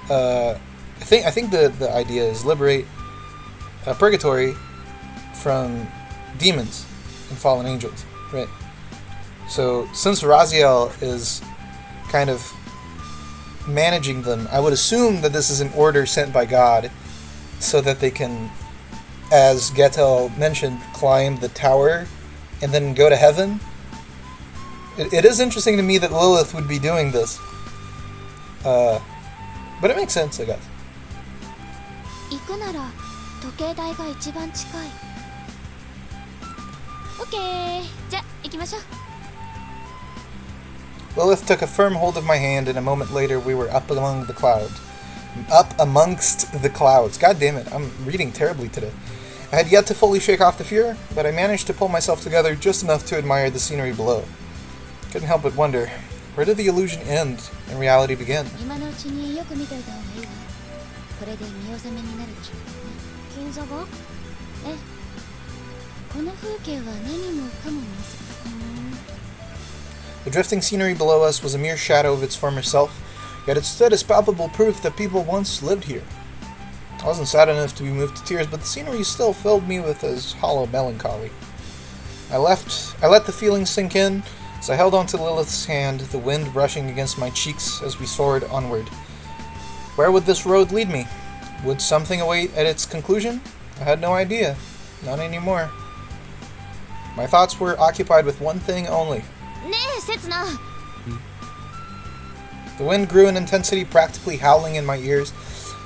I think the idea is liberate purgatory from demons and fallen angels, right? So since Raziel is kind of managing them, I would assume that this is an order sent by God so that they can, as Gethel mentioned, climb the tower and then go to heaven. It is interesting to me that Lilith would be doing this. But it makes sense, I guess. 行くなら時計台が一番近い。オッケー、じゃあ行きましょう。 Lilith took a firm hold of my hand, and a moment later we were up among the clouds. Up amongst the clouds. God damn it, I'm reading terribly today. I had yet to fully shake off the fear, but I managed to pull myself together just enough to admire the scenery below. Couldn't help but wonder, where did the illusion end and reality begin? 今のうちによく見ておいた方がいいわ。これで見納めになるでしょうからね。金座が？ええ。この風景は何もかも見せる。The drifting scenery below us was a mere shadow of its former self, yet it stood as palpable proof that people once lived here. I wasn't sad enough to be moved to tears, but the scenery still filled me with as hollow melancholy. I let the feelings sink in as I held onto Lilith's hand, the wind brushing against my cheeks as we soared onward. Where would this road lead me? Would something await at its conclusion? I had no idea. Not anymore. My thoughts were occupied with one thing only. ねえ、セツナ。 The wind grew in intensity, practically howling in my ears.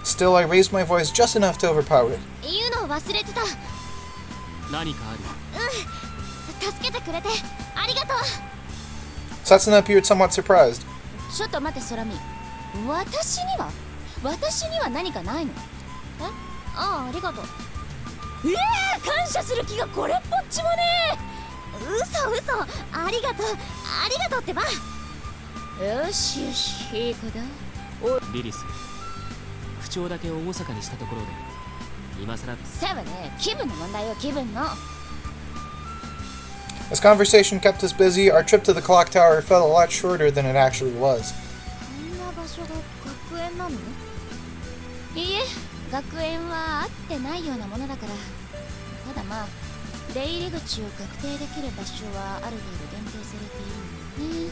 Still, I raised my voice just enough to overpower it. 言うの忘れてた。何かある？助けてくれてありがとう。 Setsuna appeared somewhat surprised. ちょっと待って、ソラミ。私には何かないの？え？ああ、ありがとう。感謝する気がこれっぽっちもね。嘘、ありがとうってば。よし、いい子だ。リリス、口調だけ厳かにしたところで今さら。せやわね、気分の問題よ、気分の。 As conversation kept us busy, our trip to the clock tower felt a lot shorter than it actually was. こんな場所が学園なの？いいえ、学園は合ってないようなものだから。ただまあ、出入り口を確定できる場所はある程度限定されているのね。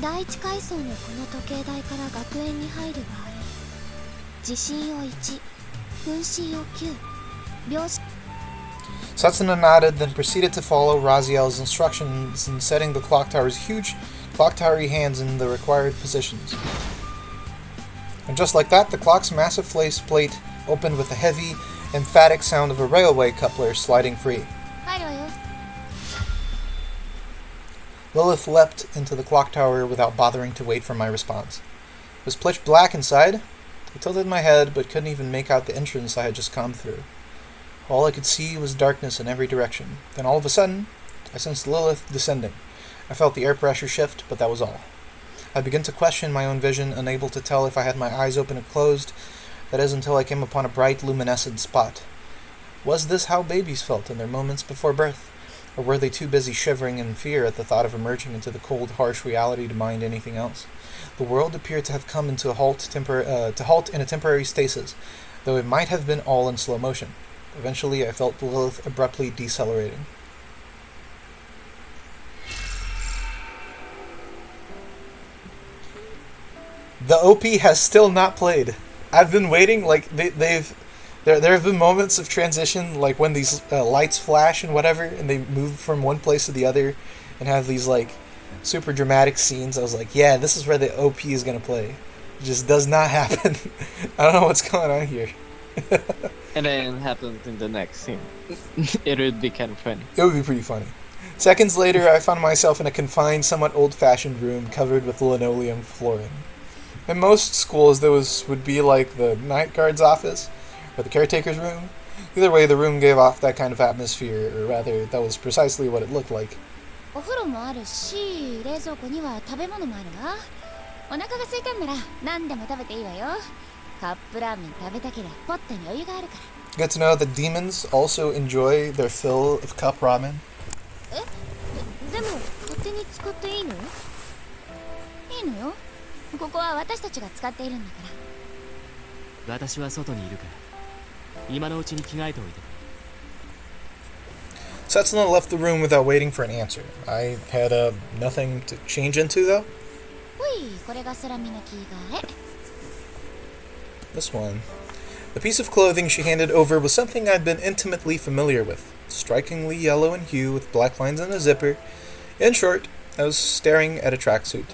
第一階層のこの時計台から学園に入る場合、地震を1、分子を9、秒子。 Setsuna nodded, then proceeded to follow Raziel's instructions in setting the clock tower's huge clock towery hands in the required positions. And just like that, the clock's massive faceplate opened with a heavy, emphatic sound of a railway coupler sliding free. 入るわよ。 Lilith leapt into the clock tower without bothering to wait for my response. It was pitch black inside. I tilted my head, but couldn't even make out the entrance I had just come through. All I could see was darkness in every direction. Then all of a sudden, I sensed Lilith descending. I felt the air pressure shift, but that was all. I began to question my own vision, unable to tell if I had my eyes open or closed. That is until I came upon a bright, luminescent spot. Was this how babies felt in their moments before birth? Or were they too busy shivering in fear at the thought of emerging into the cold, harsh reality to mind anything else? The world appeared to have come into a halt in a temporary stasis, though it might have been all in slow motion. Eventually, I felt Lilith abruptly decelerating. The OP has still not played. I've been waiting, like, there have been moments of transition, like when these lights flash and whatever, and they move from one place to the other, and have these, like, super dramatic scenes. I was like, yeah, this is where the OP is going to play. It just does not happen. I don't know what's going on here. And then it happens in the next scene. It would be kind of funny. It would be pretty funny. Seconds later, I found myself in a confined, somewhat old-fashioned room covered with linoleum flooring. In most schools, those would be like the night guard's office, or the caretaker's room. Either way, the room gave off that kind of atmosphere, or rather, that was precisely what it looked like. お風呂もあるし、冷蔵庫には食べ物もあるわ。お腹が空いたんなら何でも食べていいわよ。カップラーメン食べたければポットにお湯があるから。Get to know that demons also enjoy their fill of cup ramen. でも勝手に使っていいの？いいのよ。ここは私たちが使っているんだから。私は外にいるから今のうちに着替えておいて。Setsuna left the room without waiting for an answer. I had nothing to change into, though. ほい、これが空見の着替え。This one. The piece of clothing she handed over was something I'd been intimately familiar with. Strikingly yellow in hue with black lines on the zipper. In short, I was staring at a tracksuit.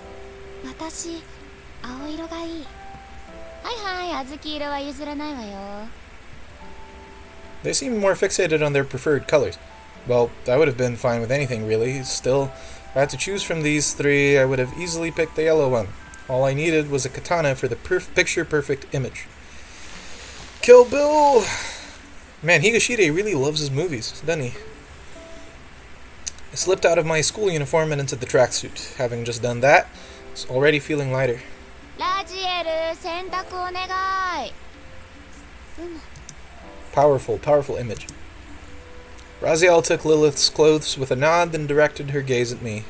私、青色がいい。はいはい、小豆色は譲らないわよ。They seemed more fixated on their preferred colors. Well, I would have been fine with anything, really. Still, if I had to choose from these three, I would have easily picked the yellow one. All I needed was a katana for the picture-perfect image. Kill Bill! Man, Higashide really loves his movies, doesn't he? I slipped out of my school uniform and into the tracksuit. Having just done that, I was already feeling lighter. Raziel, 洗濯お願い。Powerful image. Raziel took Lilith's clothes with a nod, then directed her gaze at me.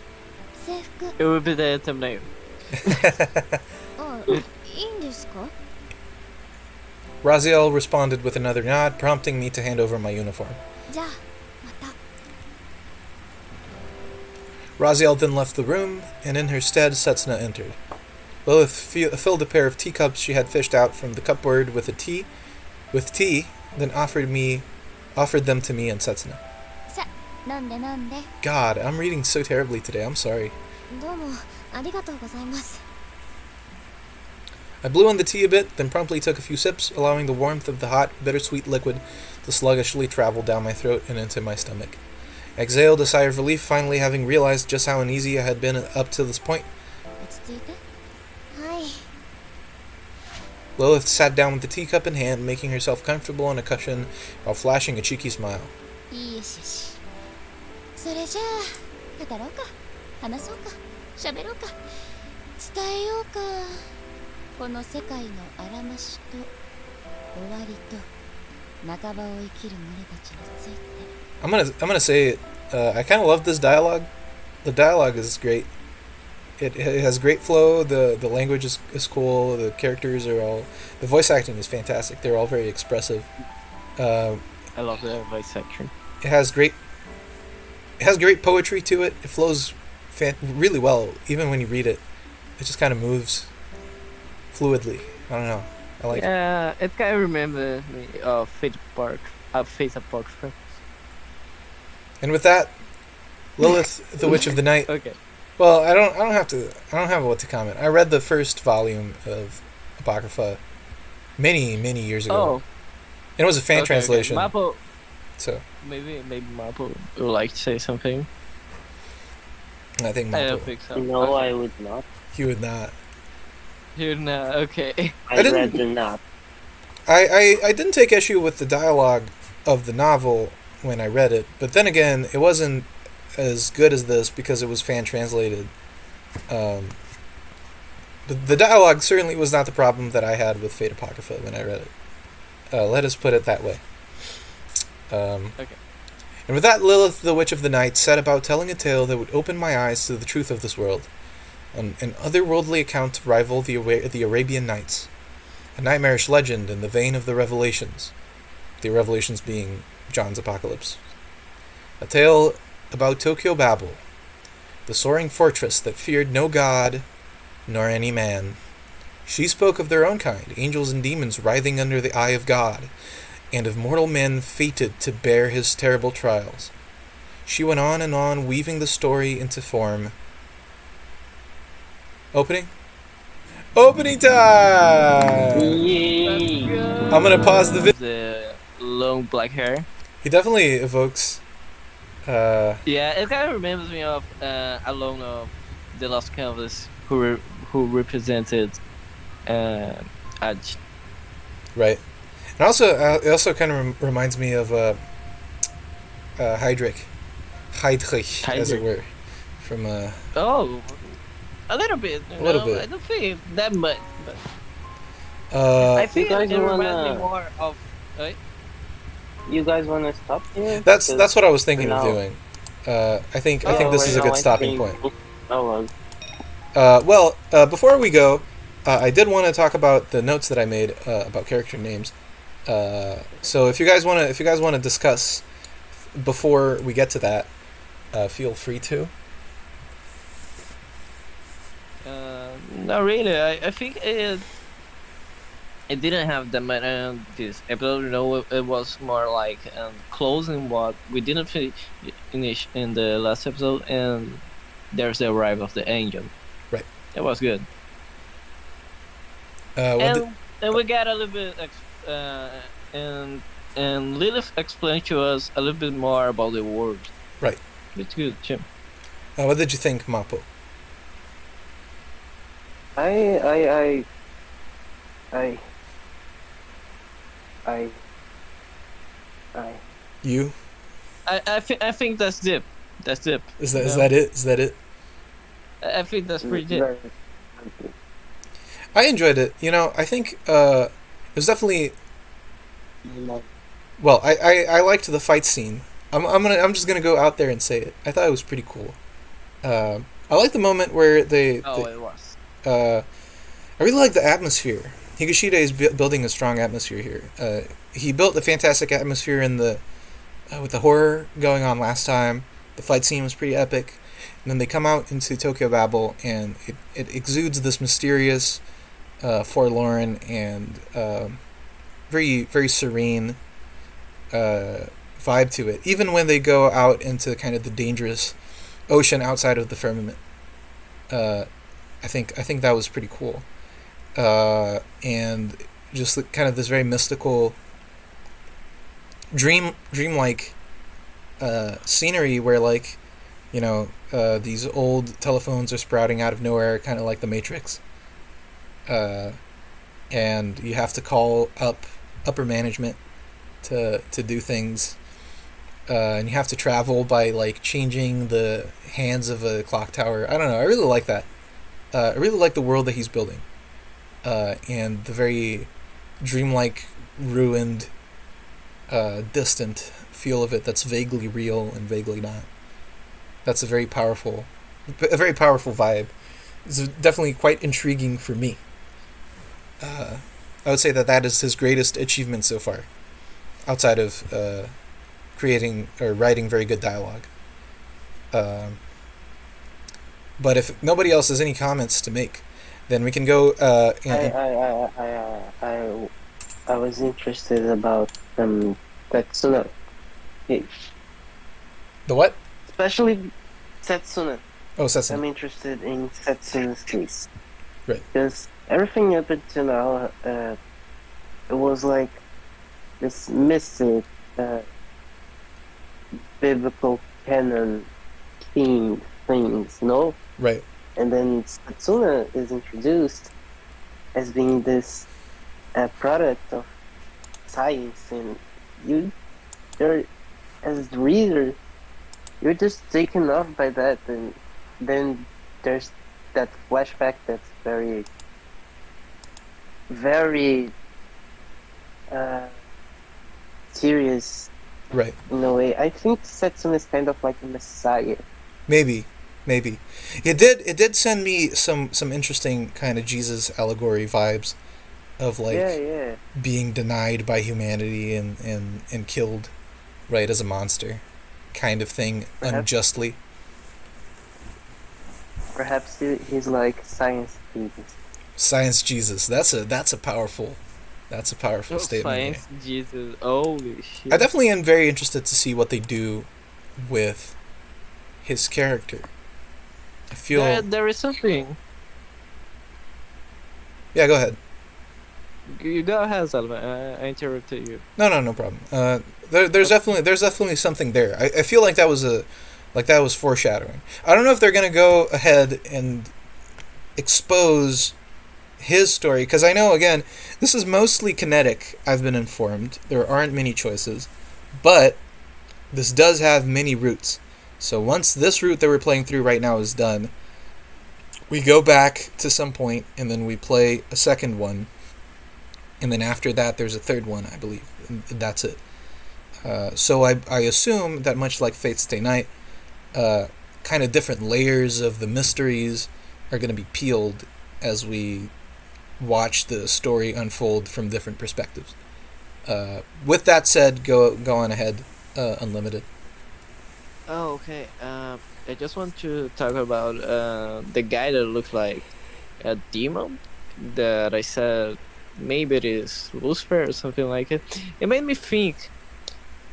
制服。It would be the thumbnail. あ、いいんですか？ Raziel responded with another nod, prompting me to hand over my uniform. じゃあ、また。Raziel then left the room, and in her stead, Setsuna entered. Lilith filled a pair of teacups she had fished out from the cupboard with tea, then offered them to me and Setsuna. さ、飲んで飲んで。 God, I'm reading so terribly today. I'm sorry. どうもありがとうございます。 I blew on the tea a bit, then promptly took a few sips, allowing the warmth of the hot, bittersweet liquid to sluggishly travel down my throat and into my stomach. I exhaled a sigh of relief, finally having realized just how uneasy I had been up to this point. 落ち着いて。はい。 Lilith sat down with the teacup in hand, making herself comfortable on a cushion while flashing a cheeky smile. いいよしよし。それじゃあ、語ろうか。話そうか。喋ろうか。伝えようか。この世界のあらましと終わりと半ばを生きる者たちについて。I'm gonna say it. I kind of love this dialogue. The dialogue is great. It has great flow. The language is cool. The characters are all. The voice acting is fantastic. They're all very expressive. I love the voice acting. It has great poetry to it. It flows really well, even when you read it. It just kind of moves fluidly. I don't know. I like it. Yeah, it kind of reminds me of Apoc. And with that, Lilith, the Witch of the Night. Okay. Well, I don't have what to comment. I read the first volume of Apocrypha many years ago. Oh. And it was a fan translation. Okay. Mapo, so maybe Mapo would like to say something. I think I don't Mapo, think so. No, Okay. I would not. he would not. You're not okay. I'd didn't- rather not. I didn't take issue with the dialogue of the novel when I read it, but then again, it wasn't as good as this because it was fan translated. the dialogue certainly was not the problem that I had with Fate Apocrypha when I read it. Let us put it that way. Okay. And with that, Lilith, the Witch of the Night, set about telling a tale that would open my eyes to the truth of this world, an otherworldly account to rival the Arabian Nights, a nightmarish legend in the vein of the Revelations, the Revelations being John's Apocalypse. A tale about Tokyo Babel, the soaring fortress that feared no god nor any man. She spoke of their own kind, angels and demons writhing under the eye of God, and of mortal men fated to bear his terrible trials. She went on and on, weaving the story into form. Opening time! Yay! I'm gonna pause the video. The long black hair. He definitely evokes... Yeah, it kind of reminds me of Alone of the Lost Canvas, who represented Edge. Right. And also, it also kind of reminds me of Heydrich, as it were, from Oh, a little bit. A little bit. I don't think that much, but I uh, think You it guys reminds me wanna- more of. You guys want to stop here? that's what I was thinking of No. doing. I think this is a good stopping point. Oh, Well, before we go, I did want to talk about the notes that I made about character names. So if you guys want to discuss before we get to that, feel free to. Not really. I think it didn't have that much this episode. You know, it was more like closing what we didn't finish in the last episode, and there's the arrival of the angel. Right. It was good. And we got a little bit, and Lilith explained to us a little bit more about the world. Right. It's good, Jim. What did you think, Mapo? I You? I think that's dip. That's dip. Is that it? Is that it? I think that's pretty dip. I enjoyed it. You know, I think it was definitely. Well, I liked the fight scene. I'm just gonna go out there and say it. I thought it was pretty cool. I like the moment where It was. I really like the atmosphere. Higashida is building a strong atmosphere here. He built a fantastic atmosphere in the with the horror going on last time. The fight scene was pretty epic. And then they come out into Tokyo Babel, and it exudes this mysterious, forlorn, and very, very serene vibe to it. Even when they go out into kind of the dangerous ocean outside of the firmament. I think that was pretty cool. And just kind of this very mystical, dreamlike scenery where, like, you know, these old telephones are sprouting out of nowhere, kind of like the Matrix. And you have to call up upper management to do things. And you have to travel by, like, changing the hands of a clock tower. I don't know. I really like that. I really like the world that he's building. And the very dreamlike, ruined, distant feel of it that's vaguely real and vaguely not. That's a very powerful vibe. It's definitely quite intriguing for me. I would say that is his greatest achievement so far, outside of creating or writing very good dialogue. But if nobody else has any comments to make, then we can go. I was interested about Setsuna. The what? Especially Setsuna. Oh, Setsuna. I'm interested in Setsuna's case. Right. Because everything up until now, it was like this mystic, biblical canon themed things, no? Right. And then Setsuna is introduced as being this product of science, and you're, as the reader, you're just taken off by that, and then there's that flashback that's very, very serious Right. in a way. I think Setsuna is kind of like a messiah. Maybe. It did send me some interesting kind of Jesus allegory vibes of like Yeah. being denied by humanity and killed, right, as a monster kind of thing, unjustly. Perhaps he's like science Jesus. Science Jesus. That's a powerful statement. Science Here. Jesus. Holy shit. I definitely am very interested to see what they do with his character. I feel There is something. Yeah, go ahead. You go ahead, Salva. I interrupted you. No problem. There's definitely something there. I feel like that was foreshadowing. I don't know if they're gonna go ahead and expose his story, because I know, again, this is mostly kinetic. I've been informed there aren't many choices, but this does have many routes. So once this route that we're playing through right now is done, we go back to some point and then we play a second one, and then after that there's a third one, I believe, and that's it. So I assume that, much like Fate Stay Night, kind of different layers of the mysteries are going to be peeled as we watch the story unfold from different perspectives. With that said, go on ahead, Unlimited. Oh, okay. I just want to talk about the guy that looks like a demon that I said maybe it is Lucifer or something like it. It made me think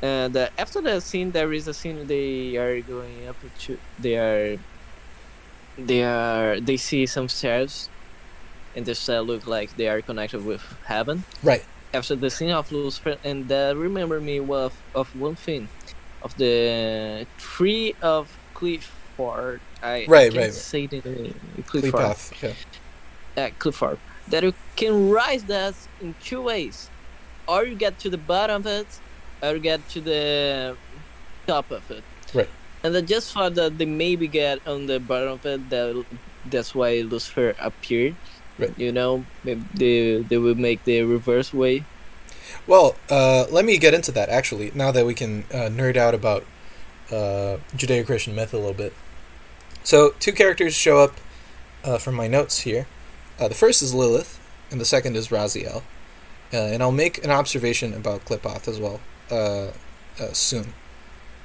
that after the scene, there is a scene they are going up to. They see some stairs, and the stairs look like they are connected with heaven. Right. After the scene of Lucifer, and that remember me of one thing, of the tree of Clifford. I can't say the name. Clifford. Yeah. Clifford. That you can rise that in two ways. Or you get to the bottom of it, or you get to the top of it. Right. And I just thought that they maybe get on the bottom of it. That's why Lucifer appeared. Right. You know, maybe they will make the reverse way. Well, let me get into that, actually, now that we can nerd out about Judeo-Christian myth a little bit. So, two characters show up from my notes here. The first is Lilith, and the second is Raziel. And I'll make an observation about Klippoth as well soon.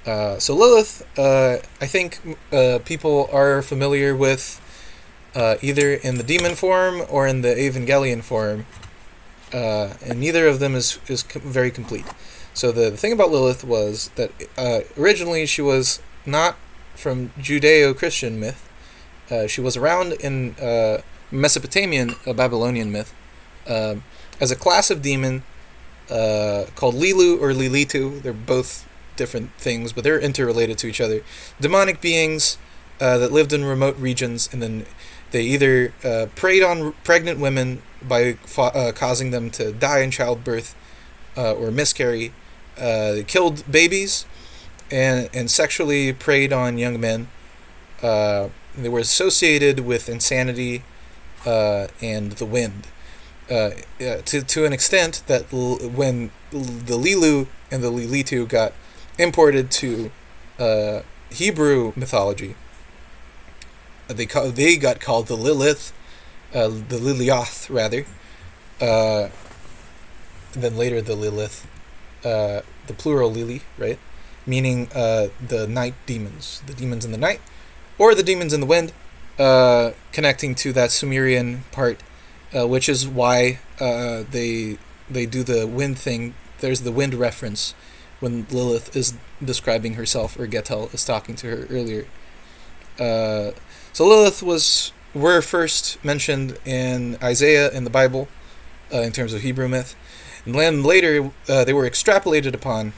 So Lilith, I think people are familiar with either in the demon form or in the Evangelion form, and neither of them is very complete. So the thing about Lilith was that originally she was not from Judeo-Christian myth. She was around in Mesopotamian Babylonian myth as a class of demon called Lilu or Lilitu. They're both different things, but they're interrelated to each other. Demonic beings that lived in remote regions, and then they either preyed on pregnant women by causing them to die in childbirth or miscarry. They killed babies and sexually preyed on young men. They were associated with insanity and the wind. To an extent that when the Lilu and the Lilitu got imported to Hebrew mythology, they got called the Lilith, the Lilioth rather, then later the Lilith, the plural Lili, right, meaning the night demons, the demons in the night, or the demons in the wind, connecting to that Sumerian part, which is why they do the wind thing. There's the wind reference when Lilith is describing herself, or Gethel is talking to her earlier. So Lilith were first mentioned in Isaiah in the Bible, in terms of Hebrew myth, and then later they were extrapolated upon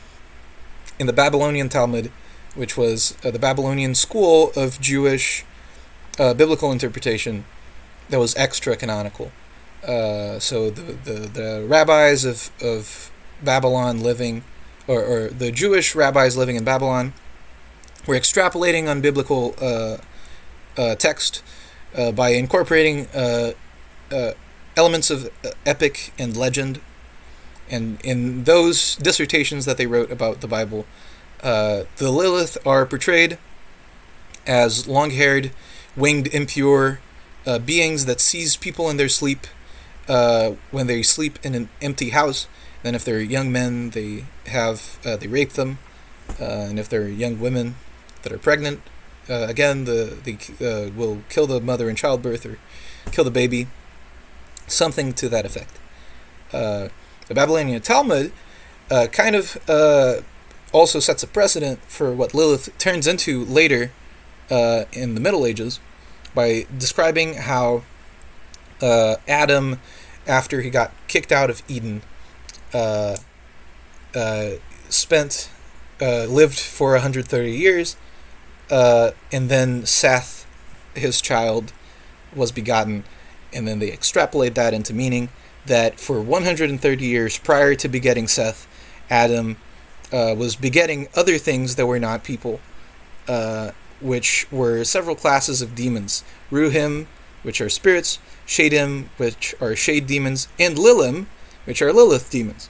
in the Babylonian Talmud, which was the Babylonian school of Jewish biblical interpretation that was extra canonical. So the rabbis of Babylon living, or the Jewish rabbis living in Babylon, were extrapolating on biblical text by incorporating elements of epic and legend. And in those dissertations that they wrote about the Bible, the Lilith are portrayed as long-haired, winged, impure beings that seize people in their sleep when they sleep in an empty house. Then if they're young men, they rape them. And if they're young women that are pregnant, again, they will kill the mother in childbirth or kill the baby. Something to that effect. The Babylonian Talmud kind of also sets a precedent for what Lilith turns into later in the Middle Ages by describing how Adam, after he got kicked out of Eden, lived for 130 years, and then Seth, his child, was begotten, and then they extrapolate that into meaning that for 130 years prior to begetting Seth, Adam was begetting other things that were not people, which were several classes of demons. Ruhim, which are spirits, Shadim, which are shade demons, and Lilim, which are Lilith demons.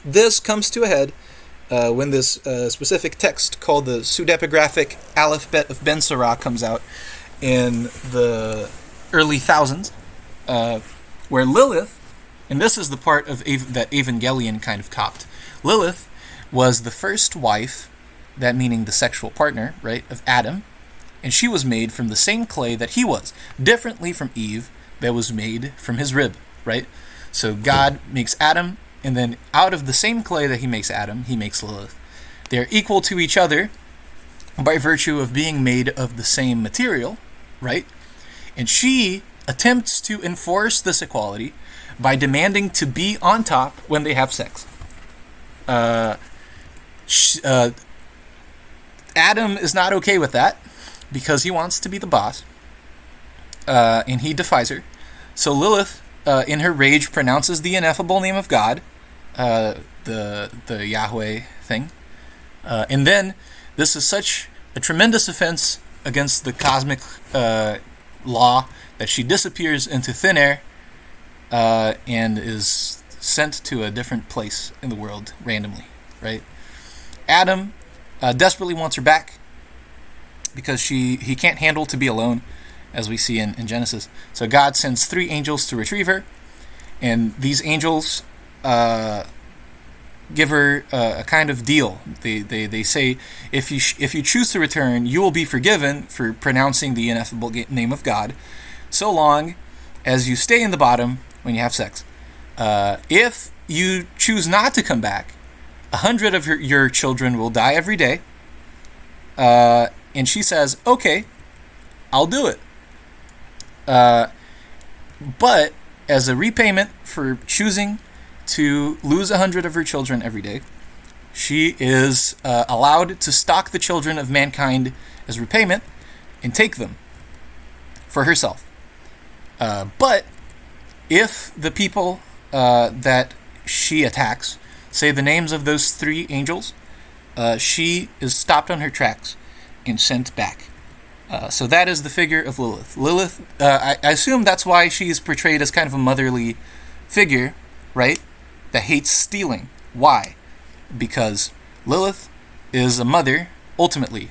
This comes to a head when this specific text called the pseudepigraphic Alphabet of Ben Sirah comes out in the early thousands, where Lilith, and this is the part of that Evangelion kind of copped, Lilith was the first wife, that meaning the sexual partner, right, of Adam, and she was made from the same clay that he was, differently from Eve, that was made from his rib, right? So God makes Adam, and then out of the same clay that he makes Adam, he makes Lilith. They're equal to each other by virtue of being made of the same material, right? And she attempts to enforce this equality by demanding to be on top when they have sex. Adam is not okay with that because he wants to be the boss, and he defies her. So Lilith, in her rage, pronounces the ineffable name of God, the Yahweh thing, and then this is such a tremendous offense against the cosmic law that she disappears into thin air and is sent to a different place in the world randomly, right? Adam desperately wants her back because he can't handle to be alone, as we see in Genesis. So God sends 3 angels to retrieve her, and these angels give her a kind of deal. They say, if you choose to return, you will be forgiven for pronouncing the ineffable name of God, so long as you stay in the bottom when you have sex. If you choose not to come back, 100 of your children will die every day. And she says, okay, I'll do it. But as a repayment for choosing to lose 100 of her children every day, she is allowed to stalk the children of mankind as repayment and take them for herself. But if the people that she attacks say the names of those 3 angels, she is stopped on her tracks and sent back. So that is the figure of Lilith. Lilith, I assume that's why she is portrayed as kind of a motherly figure, right? That hates stealing. Why? Because Lilith is a mother, ultimately,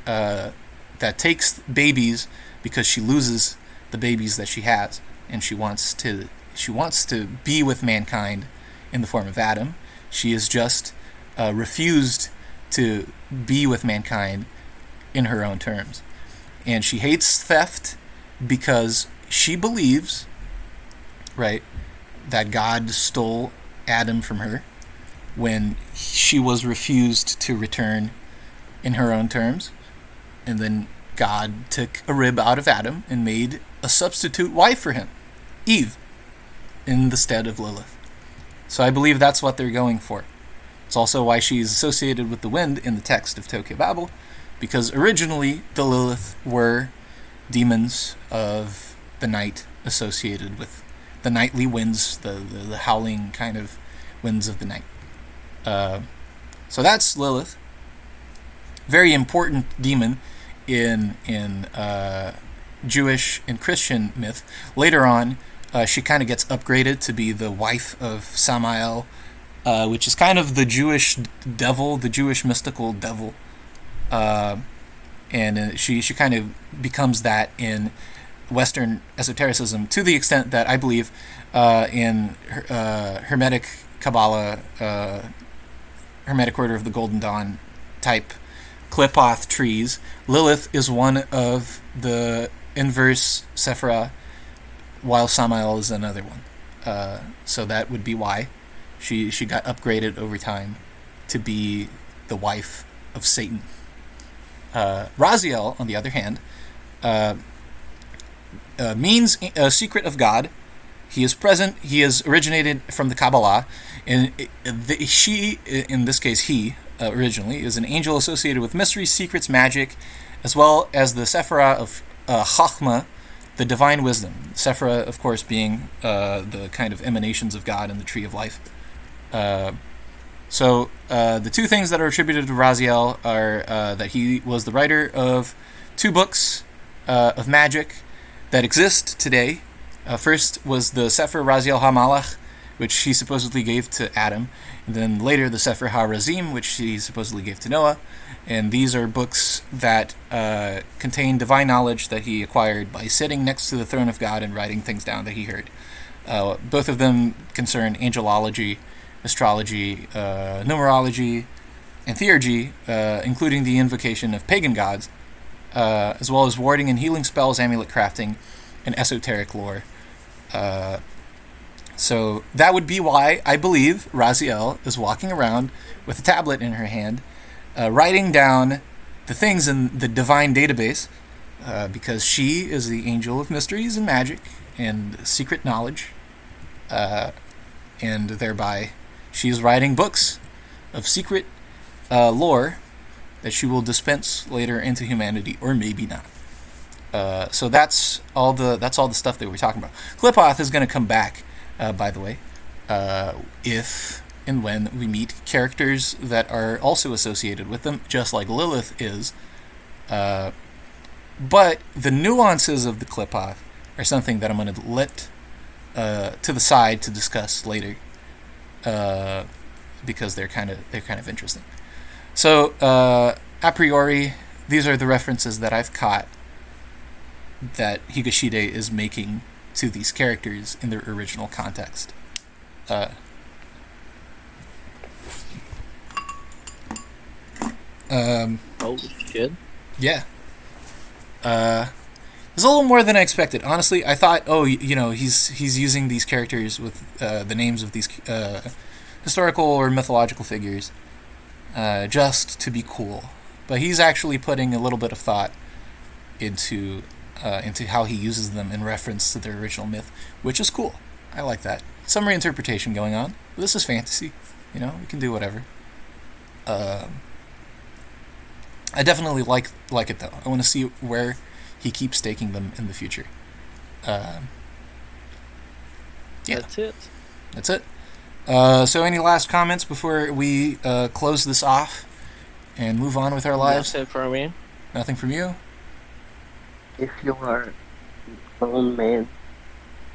that takes babies because she loses the babies that she has, and she wants to be with mankind in the form of Adam. She is just refused to be with mankind in her own terms. And she hates theft because she believes, right, that God stole Adam from her when she was refused to return in her own terms. And then God took a rib out of Adam and made a substitute wife for him, Eve, in the stead of Lilith. So I believe that's what they're going for. It's also why she's associated with the wind in the text of Tokyo Babel, because originally the Lilith were demons of the night associated with the nightly winds, the howling kind of winds of the night. So that's Lilith. Very important demon in Jewish and Christian myth. Later on, she kind of gets upgraded to be the wife of Samael, which is kind of the Jewish devil, the Jewish mystical devil. And she kind of becomes that in Western esotericism, to the extent that I believe in Hermetic Kabbalah, Hermetic Order of the Golden Dawn type Qliphoth trees, Lilith is one of the inverse Sephira, while Samael is another one. So that would be why she got upgraded over time to be the wife of Satan. Raziel, on the other hand, means a secret of God. He is present. He is originated from the Kabbalah, and she, in this case, he originally is an angel associated with mysteries, secrets, magic, as well as the Sephira of Chachma, the divine wisdom. Sephira, of course, being the kind of emanations of God in the tree of life. So the two things that are attributed to Raziel are that he was the writer of 2 books of magic that exist today. First was the Sefer Raziel HaMalach, which he supposedly gave to Adam, and then later the Sefer haRazim, which he supposedly gave to Noah. And these are books that contain divine knowledge that he acquired by sitting next to the throne of God and writing things down that he heard. Both of them concern angelology, astrology, numerology, and theurgy, including the invocation of pagan gods, as well as warding and healing spells, amulet crafting, and esoteric lore. So that would be why I believe Raziel is walking around with a tablet in her hand, writing down the things in the divine database, because she is the angel of mysteries and magic and secret knowledge, and thereby she is writing books of secret lore that she will dispense later into humanity, or maybe not. So that's all the stuff that we're talking about. Qliphoth is going to come back, by the way, if and when we meet characters that are also associated with them, just like Lilith is. But the nuances of the Qliphoth are something that I'm going to let to the side to discuss later, because they're kind of interesting. So a priori, these are the references that I've caught that Higashide is making to these characters in their original context. Oh shit! Yeah. It's a little more than I expected. Honestly, I thought, he's using these characters with the names of these historical or mythological figures just to be cool. But he's actually putting a little bit of thought into how he uses them in reference to their original myth, which is cool. I like that. Some reinterpretation going on. This is fantasy. We can do whatever. I definitely like it, though. I want to see where he keeps taking them in the future. Yeah. That's it. That's it. So any last comments before we close this off and move on with our lives? That's it for me. Nothing from you? If you are a lone man,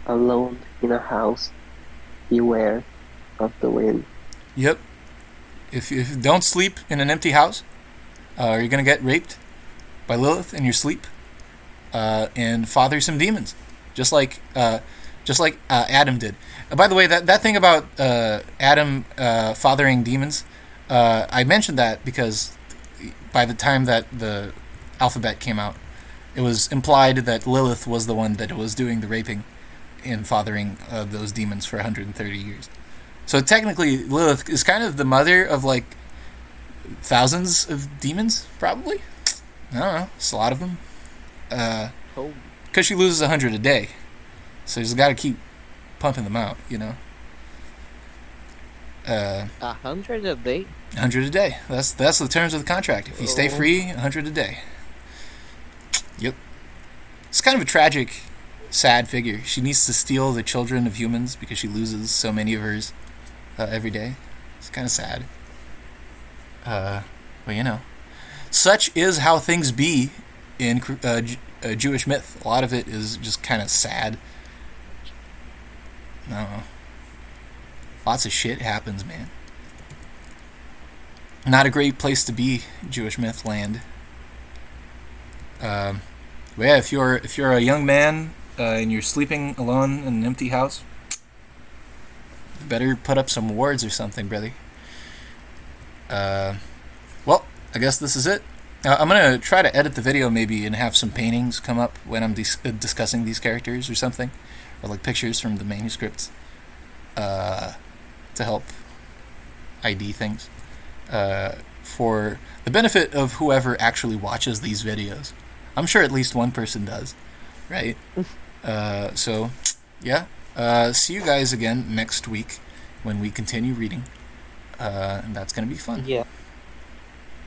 alone in a house, beware of the wind. Yep. If you don't sleep in an empty house, you're going to get raped by Lilith in your sleep and father some demons, just like Adam did. By the way, that thing about Adam fathering demons, I mentioned that because by the time that the alphabet came out, it was implied that Lilith was the one that was doing the raping and fathering those demons for 130 years. So technically, Lilith is kind of the mother of like thousands of demons, probably. I don't know. It's a lot of them. Because she loses 100 a day. So she's got to keep pumping them out, 100 a day? 100 a day. That's the terms of the contract. If you stay free, 100 a day. Yep. It's kind of a tragic, sad figure. She needs to steal the children of humans because she loses so many of hers every day. It's kind of sad. But such is how things be in Jewish myth. A lot of it is just kind of sad. I don't know. Lots of shit happens, man. Not a great place to be, Jewish myth land. But yeah, if you're a young man and you're sleeping alone in an empty house, you better put up some wards or something, brother. Well, I guess this is it. I'm gonna try to edit the video maybe and have some paintings come up when I'm discussing these characters or something, or like pictures from the manuscripts to help ID things for the benefit of whoever actually watches these videos. I'm sure at least one person does, right? So, yeah. See you guys again next week when we continue reading, and that's gonna be fun. Yeah.